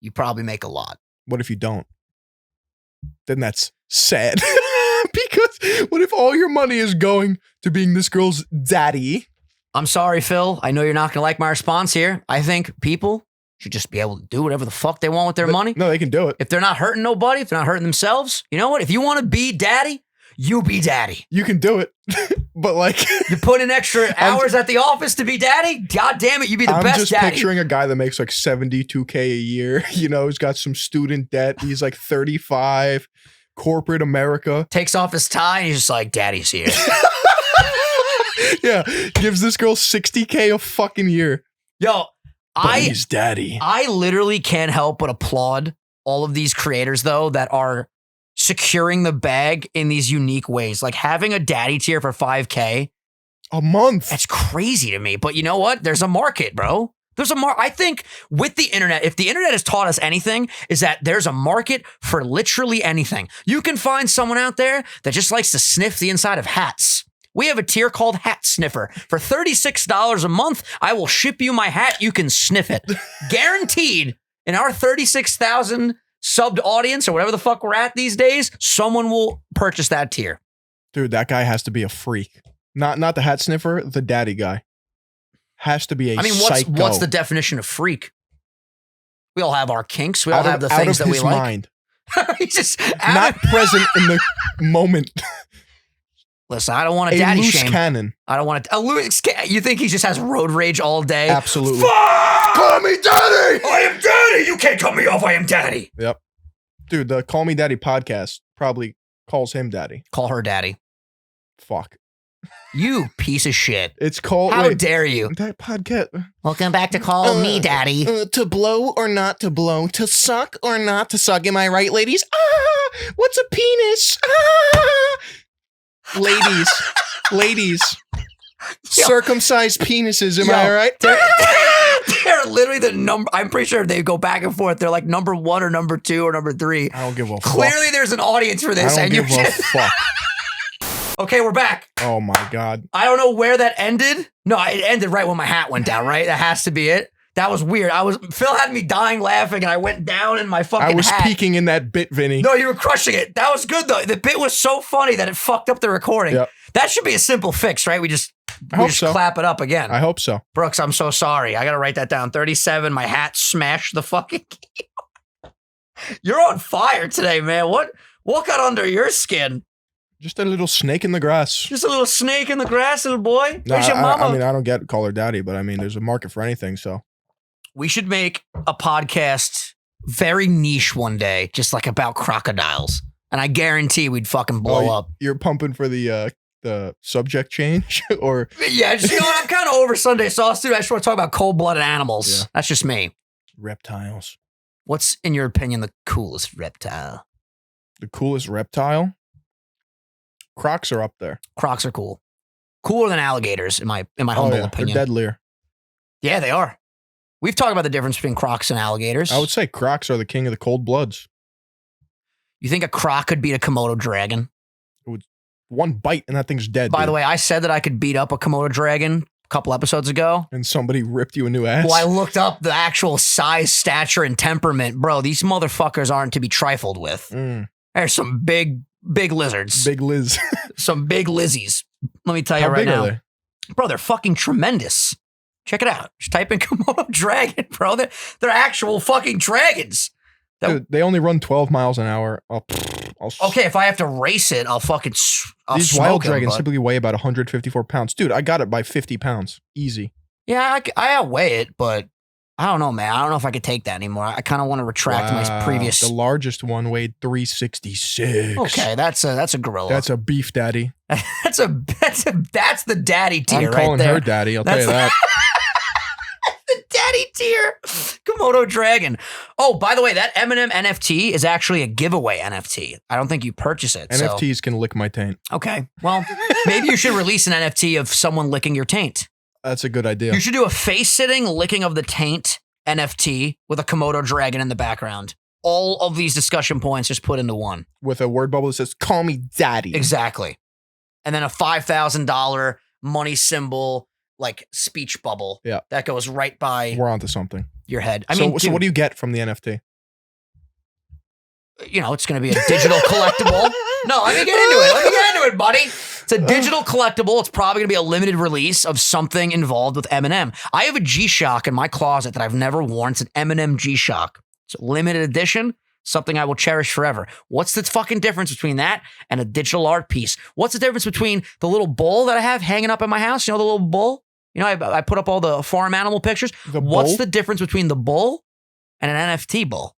You probably make a lot. What if you don't? Then that's sad. Because what if all your money is going to being this girl's daddy? I'm sorry, Phil. I know you're not going to like my response here. I think people should just be able to do whatever the fuck they want with their money. No, they can do it. If they're not hurting nobody, if they're not hurting themselves, you know what? If you want to be daddy, you be daddy. You can do it. But like you put in extra hours at the office to be daddy, god damn it, you be the best daddy. I'm just picturing a guy that makes like $72K a year. You know, he's got some student debt. He's like 35, corporate America. Takes off his tie and he's just like, daddy's here. Yeah, gives this girl $60K a fucking year. Yo, he's daddy. I literally can't help but applaud all of these creators though that are securing the bag in these unique ways. Like having a daddy tier for $5K a month. That's crazy to me. But you know what? There's a market, bro. There's a I think with the internet, if the internet has taught us anything, is that there's a market for literally anything. You can find someone out there that just likes to sniff the inside of hats. We have a tier called Hat Sniffer. For $36 a month, I will ship you my hat. You can sniff it. Guaranteed, in our 36,000 subbed audience or whatever the fuck we're at these days, someone will purchase that tier. Dude, that guy has to be a freak. Not the hat sniffer, the daddy guy. Has to be a psycho. What's the definition of freak? We all have our kinks. We all have the things that we like. Mind. He's just not present in the moment. Listen, I don't want to daddy shame. Cannon. I don't want to. A loose cannon. You think he just has road rage all day? Absolutely. Fuck! Call me daddy! I am daddy! You can't cut me off. I am daddy. Yep. Dude, the Call Me Daddy podcast probably calls him daddy. Call her daddy. Fuck. You piece of shit. It's called... How dare you? That podcast... Welcome back to Call Me Daddy. To blow or not to blow? To suck or not to suck? Am I right, ladies? Ah! What's a penis? Ah! Ladies. Circumcised penises, am I right? They're literally the number. I'm pretty sure if they go back and forth, they're like number 1 or number 2 or number 3. I don't give a fuck. Clearly, there's an audience for this. I don't give a fuck. Okay, we're back. Oh my God. I don't know where that ended. No, it ended right when my hat went down, right? That has to be it. That was weird. Phil had me dying laughing and I went down in my fucking hat. I was peeking in that bit, Vinny. No, you were crushing it. That was good though. The bit was so funny that it fucked up the recording. Yep. That should be a simple fix, right? We just clap it up again. I hope so. Brooks, I'm so sorry. I got to write that down. 37, my hat smashed the fucking keyboard. You're on fire today, man. What got under your skin? Just a little snake in the grass. Just a little snake in the grass, little boy. No, Where's your mama? I mean, I don't call her daddy, but I mean, there's a market for anything, so. We should make a podcast very niche one day, just like about crocodiles. And I guarantee we'd fucking blow up. You're pumping for the subject change? Or yeah, just, you know what? I'm kind of over Sunday sauce, dude. I just want to talk about cold-blooded animals. Yeah. That's just me. Reptiles. What's, in your opinion, the coolest reptile? The coolest reptile? Crocs are up there. Crocs are cool. Cooler than alligators, in my humble opinion. They're deadlier. Yeah, they are. We've talked about the difference between crocs and alligators. I would say crocs are the king of the cold bloods. You think a croc could beat a Komodo dragon? It would, one bite and that thing's dead. By the way, I said that I could beat up a Komodo dragon a couple episodes ago. And somebody ripped you a new ass? Well, I looked up the actual size, stature, and temperament. Bro, these motherfuckers aren't to be trifled with. There's some big lizards. Big Liz. Some big lizzies. Let me tell you right now. Are they? Bro, they're fucking tremendous. Check it out. Just type in Komodo dragon, bro. They're actual fucking dragons. Dude, they only run 12 miles an hour. Okay, if I have to race it, I'll these wild dragons typically weigh about 154 pounds. Dude, I got it by 50 pounds. Easy. Yeah, I outweigh it, but I don't know, man. I don't know if I could take that anymore. I kind of want to retract my previous. The largest one weighed 366. Okay, that's a gorilla. That's a beef daddy. that's the daddy tier right there. I'm calling her daddy. I'll tell you that. The daddy tier. Komodo dragon. Oh, by the way, that Eminem NFT is actually a giveaway NFT. I don't think you purchase it. NFTs can lick my taint. Okay. Well, maybe you should release an NFT of someone licking your taint. That's a good idea. You should do a face-sitting licking of the taint NFT with a Komodo dragon in the background. All of these discussion points just put into one. With a word bubble that says, call me daddy. Exactly. And then a $5,000 money symbol, like speech bubble. Yeah. That goes right by We're onto something. Your head. So what do you get from the NFT? it's going to be a digital collectible. No, let me get into it. Let me get into it, buddy. It's a digital collectible. It's probably going to be a limited release of something involved with Eminem. I have a G-Shock in my closet that I've never worn. It's an Eminem G-Shock. It's a limited edition, something I will cherish forever. What's the fucking difference between that and a digital art piece? What's the difference between the little bull that I have hanging up in my house? You know, the little bull? I put up all the farm animal pictures. What's the difference between the bull and an NFT bull?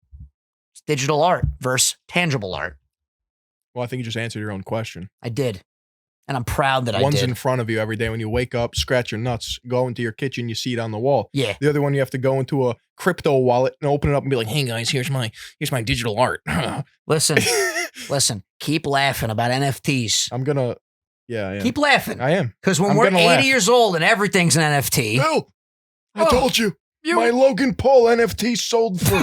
It's digital art versus tangible art. Well, I think you just answered your own question. I did. And I'm proud that I did. One's in front of you every day when you wake up, scratch your nuts, go into your kitchen, you see it on the wall. Yeah. The other one, you have to go into a crypto wallet and open it up and be like, hey guys, here's my digital art. Listen, keep laughing about NFTs. I'm gonna, yeah. Keep laughing. I am. Because when we're 80 years old and everyththing's an NFT. No, I told you. My Logan Paul NFT sold for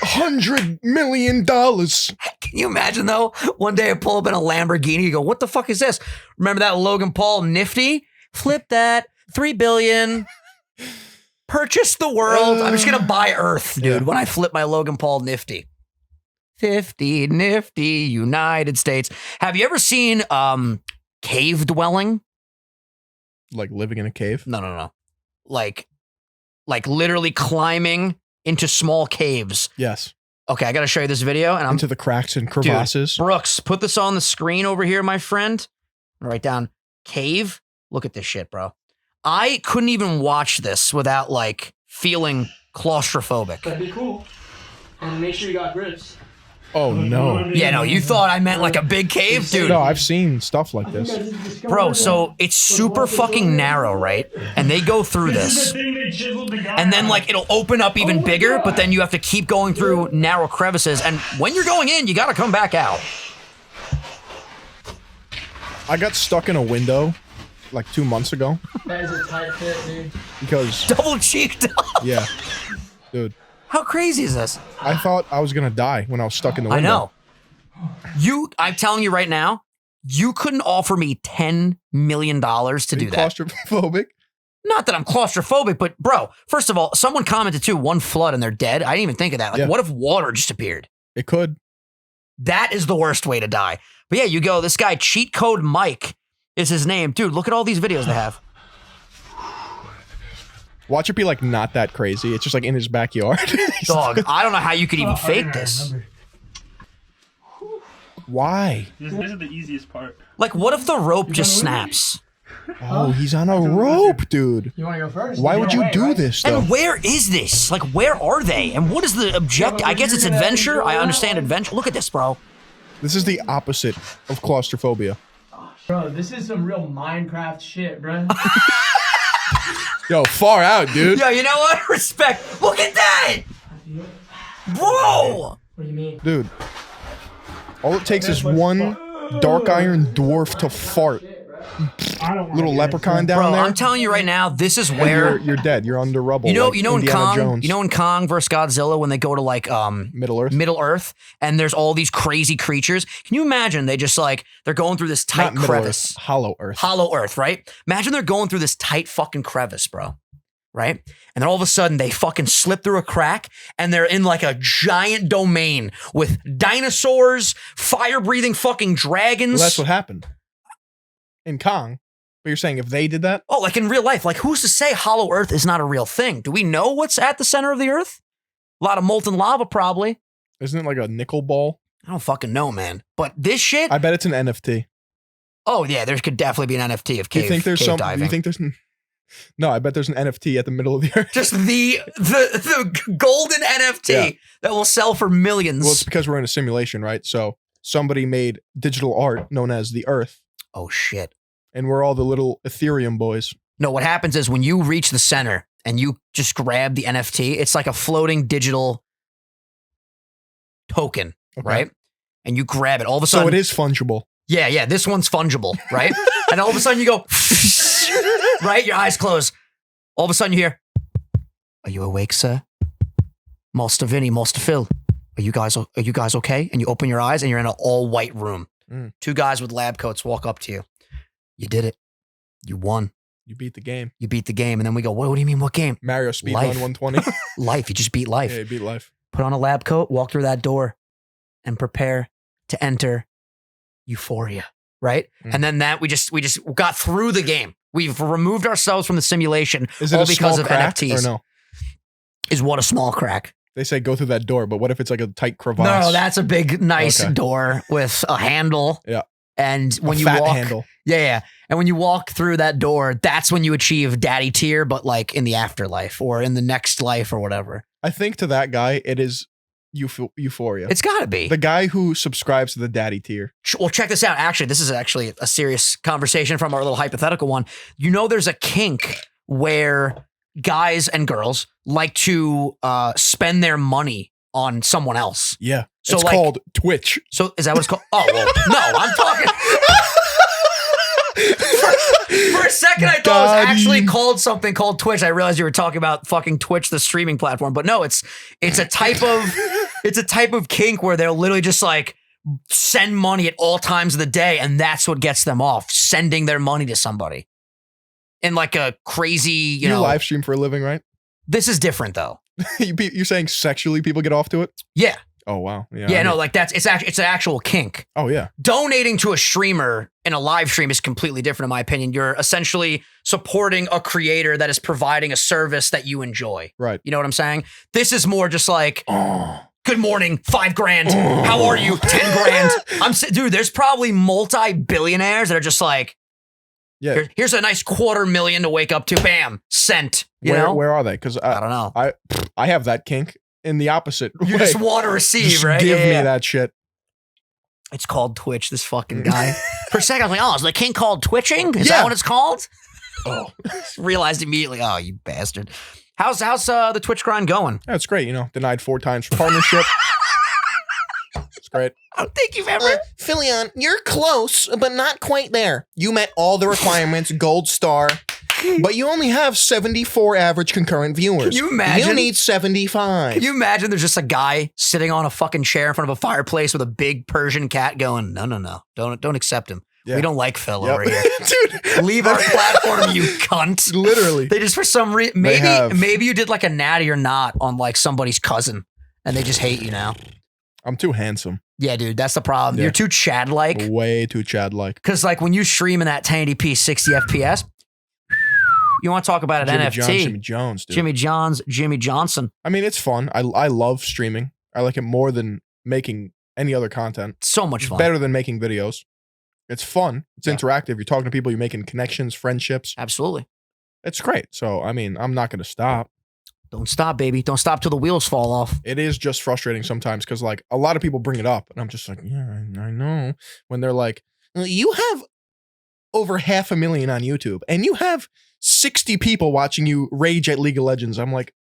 $800 million. Can you imagine, though? One day I pull up in a Lamborghini, you go, what the fuck is this? Remember that Logan Paul nifty? Flip that. $3 billion. Purchase the world. I'm just going to buy Earth, dude, when I flip my Logan Paul nifty. 50 nifty United States. Have you ever seen cave dwelling? Like living in a cave? No. Like literally climbing into small caves. Yes. Okay, I got to show you this video. And I'm into the cracks and crevasses. Dude, Brooks, put this on the screen over here, my friend. Write down cave. Look at this shit, bro. I couldn't even watch this without feeling claustrophobic. That'd be cool. And make sure you got grips. Oh, no. Yeah, no, you thought I meant like a big cave? Dude. No, I've seen stuff like this. Bro, so it's super fucking narrow, right? And they go through this. And then it'll open up even bigger, but then you have to keep going through narrow crevices. And when you're going in, you got to come back out. I got stuck in a window 2 months ago. That is a tight fit, dude. Because... Double cheeked up. Yeah. Dude. How crazy is this? I thought I was going to die when I was stuck in the window. I know. I'm telling you right now, you couldn't offer me $10 million to do that. Claustrophobic? Not that I'm claustrophobic, but bro, first of all, someone commented too, one flood and they're dead. I didn't even think of that. What if water just appeared? It could. That is the worst way to die. But yeah, you go, this guy, Cheat Code Mike is his name. Dude, look at all these videos they have. Watch it be not that crazy. It's just in his backyard. Dog, I don't know how you could even fake this. Why? This is the easiest part. What if the rope just snaps? Oh, he's on a rope, dude. You want to go first? Why would you do this, though? And where is this? Where are they? And what is the objective? I guess it's adventure. I understand adventure. Look at this, bro. This is the opposite of claustrophobia. Bro, this is some real Minecraft shit, bro. Yo, far out, dude. Yo, you know what? Respect. Look at that! Bro! What do you mean? Dude. All it takes is one dark iron dwarf to fart. Little leprechaun down there. I'm telling you right now, this is where you're dead. You're under rubble. You know in Kong. Jones. You know in Kong versus Godzilla when they go to Middle Earth, and there's all these crazy creatures. Can you imagine they just they're going through this tight crevice? Hollow Earth. Hollow Earth, right? Imagine they're going through this tight fucking crevice, bro. Right? And then all of a sudden they fucking slip through a crack and they're in a giant domain with dinosaurs, fire-breathing fucking dragons. Well, that's what happened in Kong. But you're saying if they did that? Oh, in real life. Who's to say Hollow Earth is not a real thing? Do we know what's at the center of the Earth? A lot of molten lava, probably. Isn't it a nickel ball? I don't fucking know, man. But this shit... I bet it's an NFT. Oh, yeah. There could definitely be an NFT of cave diving. Do you think there's... No, I bet there's an NFT at the middle of the earth. Just the golden NFT that will sell for millions. Well, it's because we're in a simulation, right? So somebody made digital art known as the Earth. Oh, shit. And we're all the little Ethereum boys. No, what happens is when you reach the center and you just grab the NFT, it's like a floating digital token, right? And you grab it. All of a sudden... So it is fungible. Yeah. This one's fungible, right? And all of a sudden you go... Right? Your eyes close. All of a sudden you hear, "Are you awake, sir? Master Vinny, Master Phil. Are you guys okay?" And you open your eyes and you're in an all white room. Two guys with lab coats walk up to you. You did it. You won. You beat the game. You beat the game. And then we go, what do you mean, what game? Mario Speedrun Life. 120. Life. You just beat life. Yeah, you beat life. Put on a lab coat, walk through that door, and prepare to enter euphoria, right? And then that we just got through the game. We've removed ourselves from the simulation Is it all a because small of crack NFTs. or no? Is what a small crack. They say go through that door, but what if it's like a tight crevasse? No, that's a big, nice Okay. door with a handle. Yeah. And when you fat walk, handle. yeah. And when you walk through that door, that's when you achieve daddy tier, but like in the afterlife or in the next life or whatever. I think to that guy, it is euphoria. It's got to be. The guy who subscribes to the daddy tier. Well, check this out. Actually, this is actually a serious conversation from our little hypothetical one. You know, there's a kink where guys and girls like to spend their money on someone else. Yeah. So it's like, called Twitch. So is that what it's called? Oh, well, no, I'm talking. For a second, I thought it was actually called something called Twitch. I realized you were talking about fucking Twitch, the streaming platform. But no, it's a type of kink where they'll literally just like send money at all times of the day, and that's what gets them off, sending their money to somebody. In like a crazy, you know, live stream for a living, right? This is different though. You're saying sexually people get off to it? Yeah. Oh wow. Yeah, no, like it's an actual kink. Oh yeah. Donating to a streamer in a live stream is completely different, in my opinion. You're essentially supporting a creator that is providing a service that you enjoy. Right. You know what I'm saying? This is more just like, good morning, $5,000. How are you? 10 grand. Dude, there's probably multi-billionaires that are just like, yeah. Here's a nice $250,000 to wake up to. Bam, sent. You know? Where are they? Because I don't know. I have that kink in the opposite. You way. just want to receive, Just right? Give me that shit. It's called Twitch, this fucking guy. For a second, I was like, oh, is the kink called twitching? Is that what it's called? Oh. Realized immediately, oh, you bastard. How's the Twitch grind going? That's great. You know, denied 4 times for partnership. It's great. I don't think you've ever. Philion, you're close, but not quite there. You met all the requirements, gold star, but you only have 74 average concurrent viewers. Can you imagine? You need 75. Can you imagine there's just a guy sitting on a fucking chair in front of a fireplace with a big Persian cat going, no, don't accept him. Yeah. We don't like Phil Yep. over here. Dude. Leave our platform, you cunt. Literally. They just, for some reason, maybe you did like a natty or not on like somebody's cousin and they just hate you now. I'm too handsome. Yeah, dude, that's the problem. Yeah. You're too Chad-like. Way too Chad-like. Because like when you stream in that 1080p 60 FPS, you want to talk about an NFT. Jimmy Jones, dude. Jimmy Johnson. I mean, it's fun. I love streaming. I like it more than making any other content. So much It's fun. better than making videos. It's fun. It's Yeah. interactive. You're talking to people. You're making connections, friendships. Absolutely. It's great. So, I mean, I'm not going to stop. Don't stop, baby. Don't stop till the wheels fall off. It is just frustrating sometimes because, like, a lot of people bring it up, and I'm just like, yeah, I know. When they're like, you have over 500,000 on YouTube, and you have 60 people watching you rage at League of Legends. I'm like,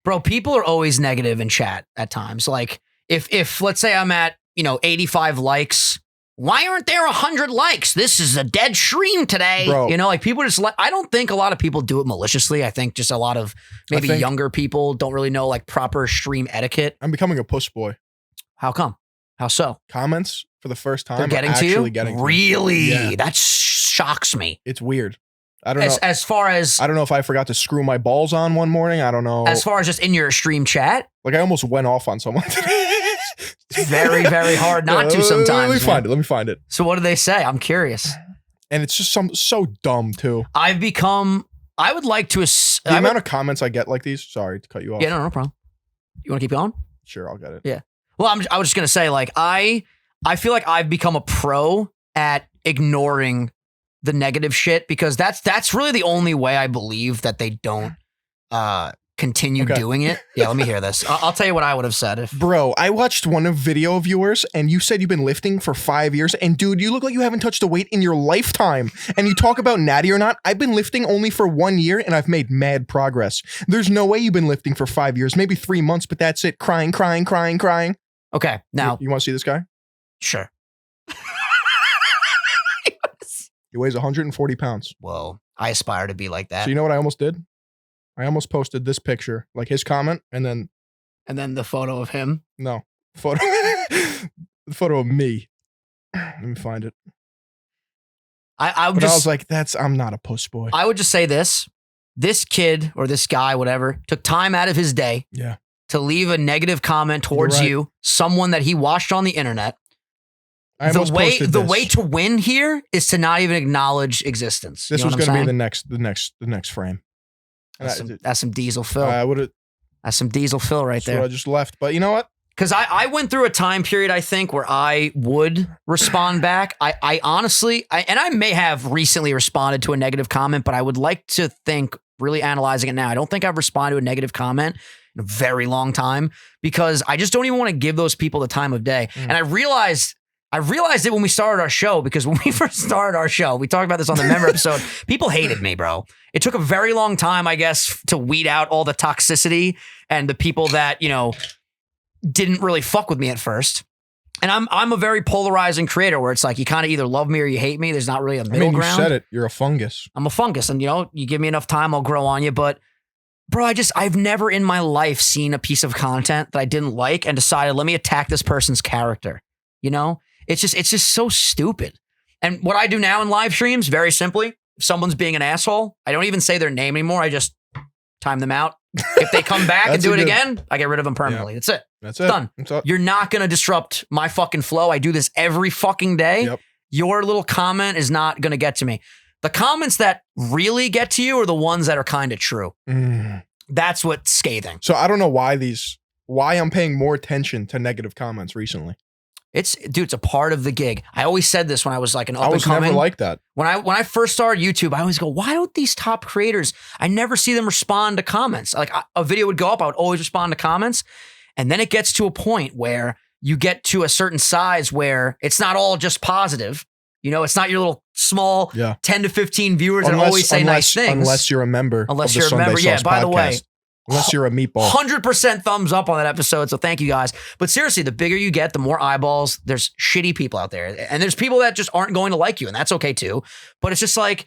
Bro, people are always negative in chat at times. Like, if let's say I'm at, 85 likes, why aren't there 100 likes? This is a dead stream today. Bro. Like people just like, I don't think a lot of people do it maliciously. I think just a lot of maybe younger people don't really know like proper stream etiquette. I'm becoming a push boy. How come? How so? Comments for the first time They're are getting to actually you? getting to me. Really? Yeah. That shocks me. It's weird. I don't know. As far as I don't know if I forgot to screw my balls on one morning. I don't know. as far as just in your stream chat, Like I almost went off on someone today. it's very, very hard not to Let sometimes. me find it. Let me find it. So what do they say? I'm curious. And it's just so dumb too. I would like to. The amount of comments I get like these. Sorry to cut you off. Yeah, no problem. You want to keep going? Sure, I'll get it. Yeah. Well, I was just gonna say, like, I feel like I've become a pro at ignoring the negative shit because that's really the only way I believe that they don't continue doing it. Yeah, let me hear this. I'll tell you what I would have said if. Bro, I watched one video of yours and you said you've been lifting for 5 years and dude, you look like you haven't touched a weight in your lifetime. And you talk about natty or not. I've been lifting only for 1 year and I've made mad progress. There's no way you've been lifting for 5 years, maybe 3 months, but that's it. Crying. Okay, now You want to see this guy? sure. He weighs 140 pounds. Whoa, I aspire to be like that. So you know what I almost did? I almost posted this picture, like his comment, and then And then the photo of him. no photo, the photo of me. Let me find it. I But I was like, I'm not a puss boy. I would just say this. This kid or this guy, whatever, took time out of his day Yeah. to leave a negative comment towards right. you, someone that he watched on the internet. I almost posted The this. way to win here is to not even acknowledge existence. This You know was what I'm going to be saying? the next frame. That's some Diesel Phil. I would have. That's some Diesel Phil right That's there. what I just left. But you know what? Because I went through a time period, I think, where I would respond back. I honestly, and I may have recently responded to a negative comment, but I would like to think, really analyzing it now, I don't think I've responded to a negative comment in a very long time because I just don't even want to give those people the time of day. And I realized it when we started our show, because when we first started our show, we talked about this on the member episode, people hated me, bro. It took a very long time, I guess, to weed out all the toxicity and the people that, you know, didn't really fuck with me at first. And I'm a very polarizing creator where it's like you kind of either love me or you hate me. There's not really a middle ground. You said it. You're a fungus. I'm a fungus, and you know, you give me enough time, I'll grow on you. But bro, I've never in my life seen a piece of content that I didn't like and decided, let me attack this person's character. You know, it's just so stupid. And what I do now in live streams, very simply, if someone's being an asshole, I don't even say their name anymore. I just time them out. If they come back and do it again, I get rid of them permanently. That's it. That's it. Done. That's all. You're not going to disrupt my fucking flow. I do this every fucking day. Yep. Your little comment is not going to get to me. The comments that really get to you are the ones that are kind of true. That's what's scathing. So I don't know why I'm paying more attention to negative comments recently. It's a part of the gig. I always said this when I was like an up I and was coming. never like that. When I first started YouTube, I always go, why don't these top creators, I never see them respond to comments. Like a video would go up, I would always respond to comments. And then it gets to a point where you get to a certain size where it's not all just positive. You know, it's not your little small 10 to 15 viewers that always say nice things. Unless you're a member. Unless of the you're a Sunday member. Yeah, Sauce by the way. podcast. Unless you're a meatball. 100% thumbs up on that episode. So thank you guys. But seriously, the bigger you get, the more eyeballs. There's shitty people out there. And there's people that just aren't going to like you. And that's okay too. But it's just like,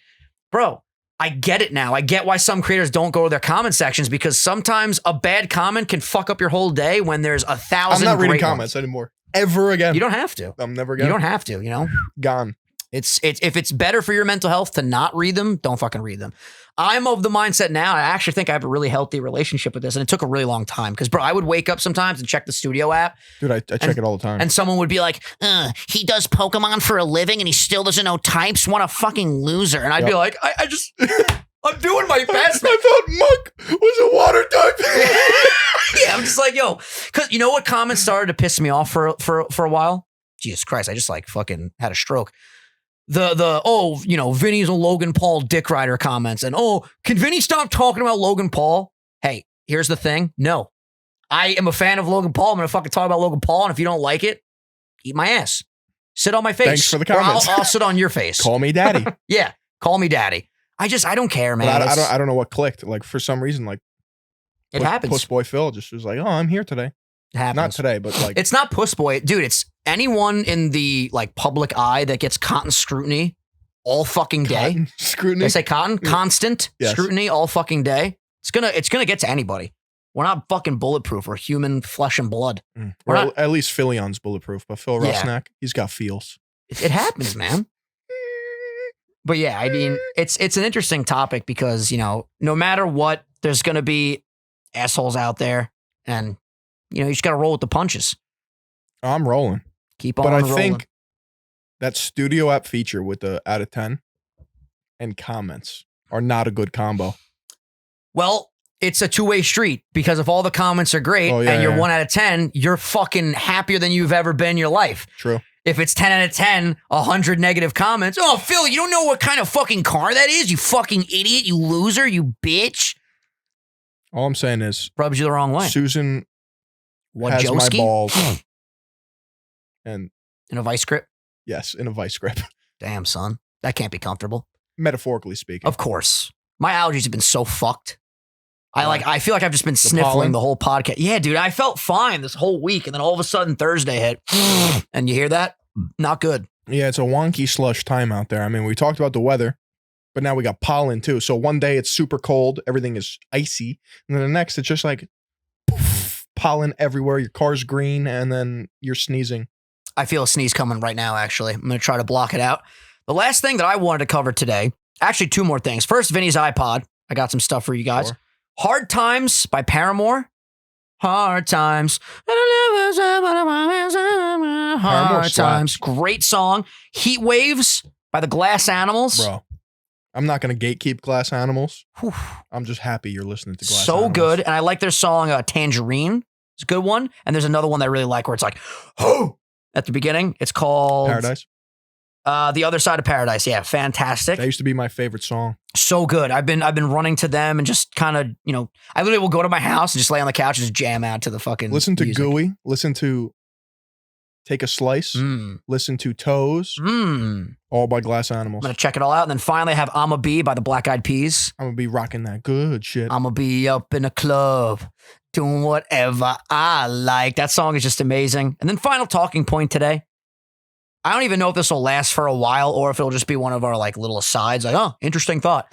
bro, I get it now. I get why some creators don't go to their comment sections because sometimes a bad comment can fuck up your whole day when there's 1,000 I'm not reading great comments ones. anymore. Ever again. You don't have to. I'm never You gonna. don't have to, you know? Gone. It's if it's better for your mental health to not read them, don't fucking read them. I'm of the mindset now. I actually think I have a really healthy relationship with this, and it took a really long time because, bro, I would wake up sometimes and check the studio app. Dude, I check it all the time. And someone would be like, he does Pokemon for a living and he still doesn't know types. What a fucking loser. And I'd be like, I just, I'm doing my best. I thought Muck was a water type. Yeah, I'm just like, yo, because you know what comments started to piss me off for a while? Jesus Christ, I just like fucking had a stroke. Vinny's a Logan Paul dick rider comments. And, can Vinny stop talking about Logan Paul? Hey, here's the thing. No, I am a fan of Logan Paul. I'm going to fucking talk about Logan Paul. And if you don't like it, eat my ass. Sit on my face. Thanks for the comments. I'll sit on your face. Call me daddy. Yeah, call me daddy. I don't care, man. I don't know what clicked. Like for some reason, like it happens. Puss Boy Phil just was like, oh, I'm here today. It happens. Not today, but like it's not Puss Boy, dude. It's anyone in the like public eye that gets cotton scrutiny all fucking day. cotton scrutiny. Did I say cotton? Constant Yes. scrutiny all fucking day. It's gonna get to anybody. We're not fucking bulletproof. We're human flesh and blood. Or at least Philion's bulletproof, but Phil Yeah. Rusnak, he's got feels. It happens, man. But yeah, I mean, it's an interesting topic because, you know, no matter what, there's gonna be assholes out there, and you know, you just gotta roll with the punches. I'm rolling. Keep on But I rolling. think that studio app feature with the out of 10 and comments are not a good combo. Well, it's a two-way street because if all the comments are great and you're 1 out of 10, you're fucking happier than you've ever been in your life. True. If it's 10 out of 10, 100 negative comments. Oh, Phil, you don't know what kind of fucking car that is? You fucking idiot, you loser, you bitch. All I'm saying is Rubs you the wrong way. Susan has my Wojcicki? balls. And In a vice grip? yes, in a vice grip. Damn, son. That can't be comfortable. Metaphorically speaking. Of course. My allergies have been so fucked. I feel like I've just been sniffling pollen? the whole podcast. Yeah, dude, I felt fine this whole week, and then all of a sudden Thursday hit. And you hear that? Not good. Yeah, it's a wonky slush time out there. I mean, we talked about the weather, but now we got pollen too. So one day it's super cold, everything is icy, and then the next it's just like poof, pollen everywhere. Your car's green, and then you're sneezing. I feel a sneeze coming right now, actually. I'm going to try to block it out. The last thing that I wanted to cover today, actually 2 more things. First, Vinny's iPod. I got some stuff for you guys. Sure. Hard Times by Paramore. Hard times. Hard times. Great song. Heat Waves by the Glass Animals. Bro, I'm not going to gatekeep Glass Animals. I'm just happy you're listening to Glass So Animals. good. And I like their song Tangerine. It's a good one. And there's another one that I really like where it's like, oh, at the beginning. It's called Paradise. The Other Side of Paradise. Yeah, fantastic. That used to be my favorite song. So good. I've been running to them and just kind of, I literally will go to my house and just lay on the couch and just jam out to the fucking Listen to music. Gooey. Listen to Take a Slice. Listen to Toes. All by Glass Animals. I'm going to check it all out. And then finally I have I'ma Be by the Black Eyed Peas. I'm going to be rocking that good shit. I'ma be up in a club doing whatever I like. That song is just amazing. And then final talking point today. I don't even know if this will last for a while or if it'll just be one of our like little asides. Like, oh, interesting thought.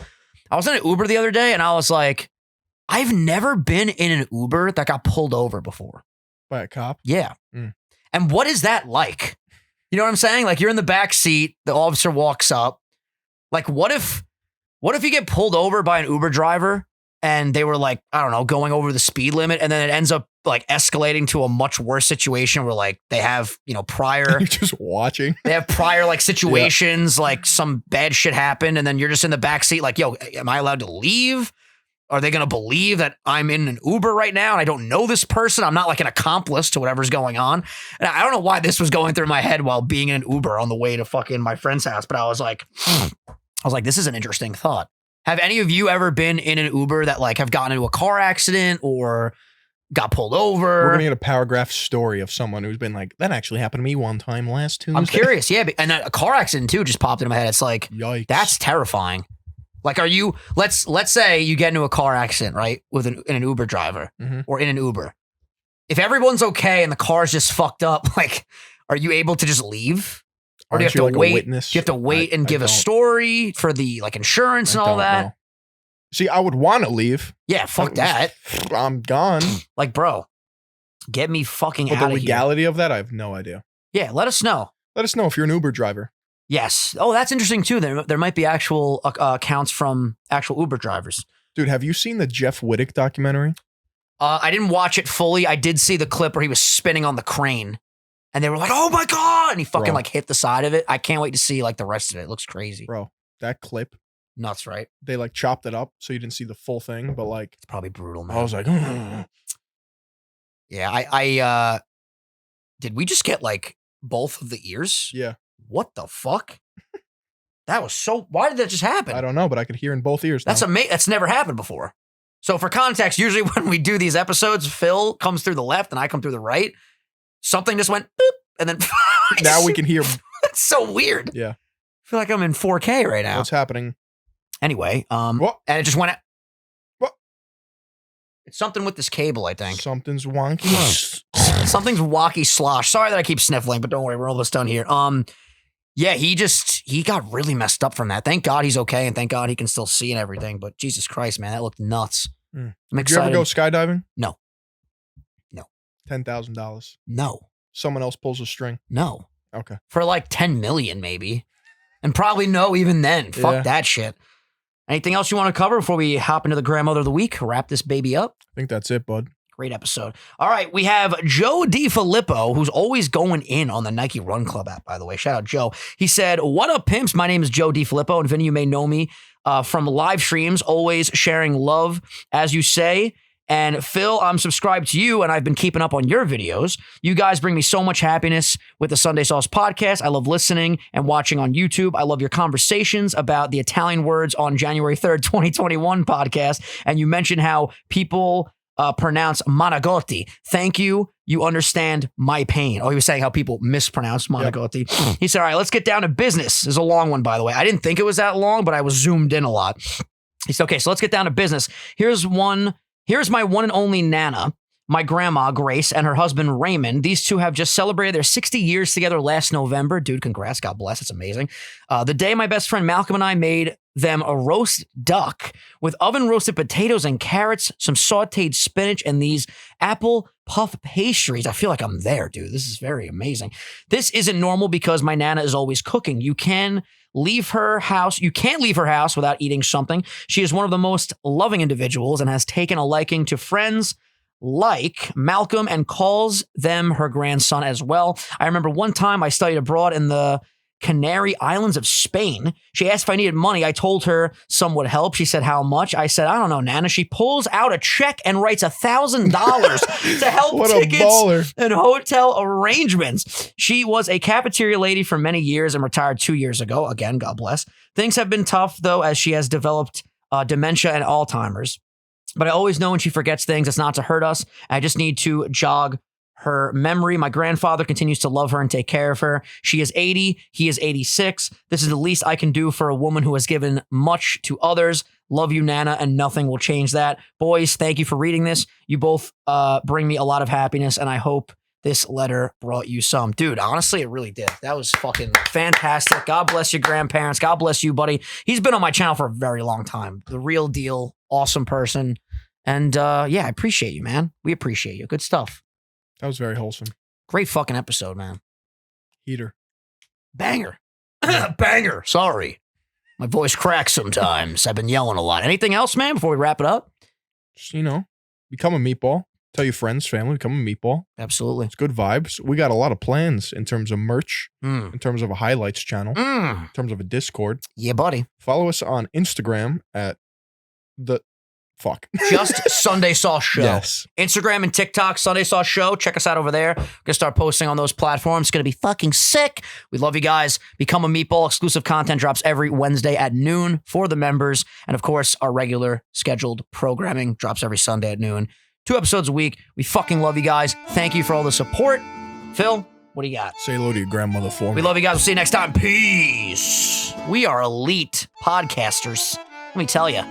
I was in an Uber the other day and I was like, I've never been in an Uber that got pulled over before. By a cop? Yeah. And what is that like? You know what I'm saying? Like you're in the back seat, the officer walks up. Like what if you get pulled over by an Uber driver and they were like, I don't know, going over the speed limit and then it ends up like escalating to a much worse situation where like they have, prior. You're just watching. They have prior like situations, like some bad shit happened and then you're just in the back seat like, yo, am I allowed to leave? Are they going to believe that I'm in an Uber right now and I don't know this person? I'm not like an accomplice to whatever's going on. And I don't know why this was going through my head while being in an Uber on the way to fucking my friend's house. But I was like, this is an interesting thought. Have any of you ever been in an Uber that like have gotten into a car accident or got pulled over? We're going to get a paragraph story of someone who's been like, that actually happened to me one time last Tuesday. I'm curious. Yeah. And a car accident too just popped into my head. It's like, yikes. That's terrifying. Like, are you, let's say you get into a car accident, right? With an Uber driver or in an Uber. If everyone's okay and the car's just fucked up, like, are you able to just leave? Or do you have to like wait? A witness? Do you have to wait and give a story for the like insurance and all that? Know. See, I would want to leave. Yeah, fuck that. I'm gone. Like, bro, get me fucking But out of here. the legality of that, I have no idea. Yeah, let us know. Let us know if you're an Uber driver. Yes. Oh, that's interesting too. There might be actual accounts from actual Uber drivers. Dude, have you seen the Jeff Wittick documentary? I didn't watch it fully. I did see the clip where he was spinning on the crane. And they were like, oh my God. And he fucking like hit the side of it. I can't wait to see like the rest of it. It looks crazy. Bro, that clip. Nuts, right? They like chopped it up so you didn't see the full thing, but like. It's probably brutal, man. I was like, Yeah, I did we just get like both of the ears? Yeah. What the fuck? That was so, why did that just happen? I don't know, but I could hear in both ears. That's amazing. That's never happened before. So for context, usually when we do these episodes, Phil comes through the left and I come through the right. Something just went boop, and then now we can hear. It's so weird. Yeah. I feel like I'm in 4K right now. What's happening? Anyway, what? And it just went out. What? It's something with this cable, I think. Something's wonky. Something's wacky slosh. Sorry that I keep sniffling, but don't worry, we're almost done here. Yeah, he got really messed up from that. Thank God he's okay, and thank God he can still see and everything. But Jesus Christ, man, that looked nuts. I'm Did excited. you ever go skydiving? No. $10,000. No. Someone else pulls a string. No. Okay. For like 10 million, maybe. And probably no even then. Fuck Yeah. that shit. Anything else you want to cover before we hop into the grandmother of the week? Wrap this baby up. I think that's it, bud. Great episode. All right, we have Joe DiFilippo, who's always going in on the Nike Run Club app, by the way. Shout out, Joe. He said, what up, pimps? My name is Joe DiFilippo, and Vinny, you may know me from live streams, always sharing love, as you say. And Phil, I'm subscribed to you, and I've been keeping up on your videos. You guys bring me so much happiness with the Sunday Sauce podcast. I love listening and watching on YouTube. I love your conversations about the Italian words on January 3rd, 2021 podcast. And you mentioned how people pronounce Monagotti. Thank you. You understand my pain. Oh, he was saying how people mispronounce Monagotti. Yep. He said, all right, let's get down to business. This is a long one, by the way. I didn't think it was that long, but I was zoomed in a lot. He said, okay, so let's get down to business. Here's my one and only Nana, my grandma, Grace, and her husband, Raymond. These two have just celebrated their 60 years together last November. Dude, congrats. God bless. It's amazing. The day my best friend Malcolm and I made them a roast duck with oven-roasted potatoes and carrots, some sauteed spinach, and these apple puff pastries. I feel like I'm there, dude. This is very amazing. This isn't normal because my Nana is always cooking. You can't leave her house without eating something. She is one of the most loving individuals and has taken a liking to friends like Malcolm and calls them her grandson as well. I remember one time I studied abroad in the Canary Islands of Spain. She asked if I needed money. I told her some would help. She said, how much? I said, I don't know, Nana. She pulls out a check and writes $1,000 to help What a tickets baller. and hotel arrangements. She was a cafeteria lady for many years and retired 2 years ago. Again, God bless. Things have been tough, though, as she has developed dementia and Alzheimer's. But I always know when she forgets things, it's not to hurt us. I just need to jog her memory. My grandfather continues to love her and take care of her. She is 80. He is 86. This is the least I can do for a woman who has given much to others. Love you, Nana, and nothing will change that. Boys, thank you for reading this. You both bring me a lot of happiness, and I hope this letter brought you some. Dude, honestly, it really did. That was fucking fantastic. God bless your grandparents. God bless you, buddy. He's been on my channel for a very long time. The real deal. Awesome person. And yeah, I appreciate you, man. We appreciate you. Good stuff. That was very wholesome. Great fucking episode, man. Heater. Banger. Banger. Sorry. My voice cracks sometimes. I've been yelling a lot. Anything else, man, before we wrap it up? Just, become a meatball. Tell your friends, family, become a meatball. Absolutely. It's good vibes. We got a lot of plans in terms of merch, Mm. in terms of a highlights channel, Mm. in terms of a Discord. Yeah, buddy. Follow us on Instagram at Just Sunday Sauce Show. Yes. Instagram and TikTok, Sunday Sauce Show. Check us out over there. We're going to start posting on those platforms. It's going to be fucking sick. We love you guys. Become a Meatball. Exclusive content drops every Wednesday at noon for the members. And of course, our regular scheduled programming drops every Sunday at noon. 2 episodes a week. We fucking love you guys. Thank you for all the support. Phil, what do you got? Say hello to your grandmother for me. We love you guys. We'll see you next time. Peace. We are elite podcasters. Let me tell you.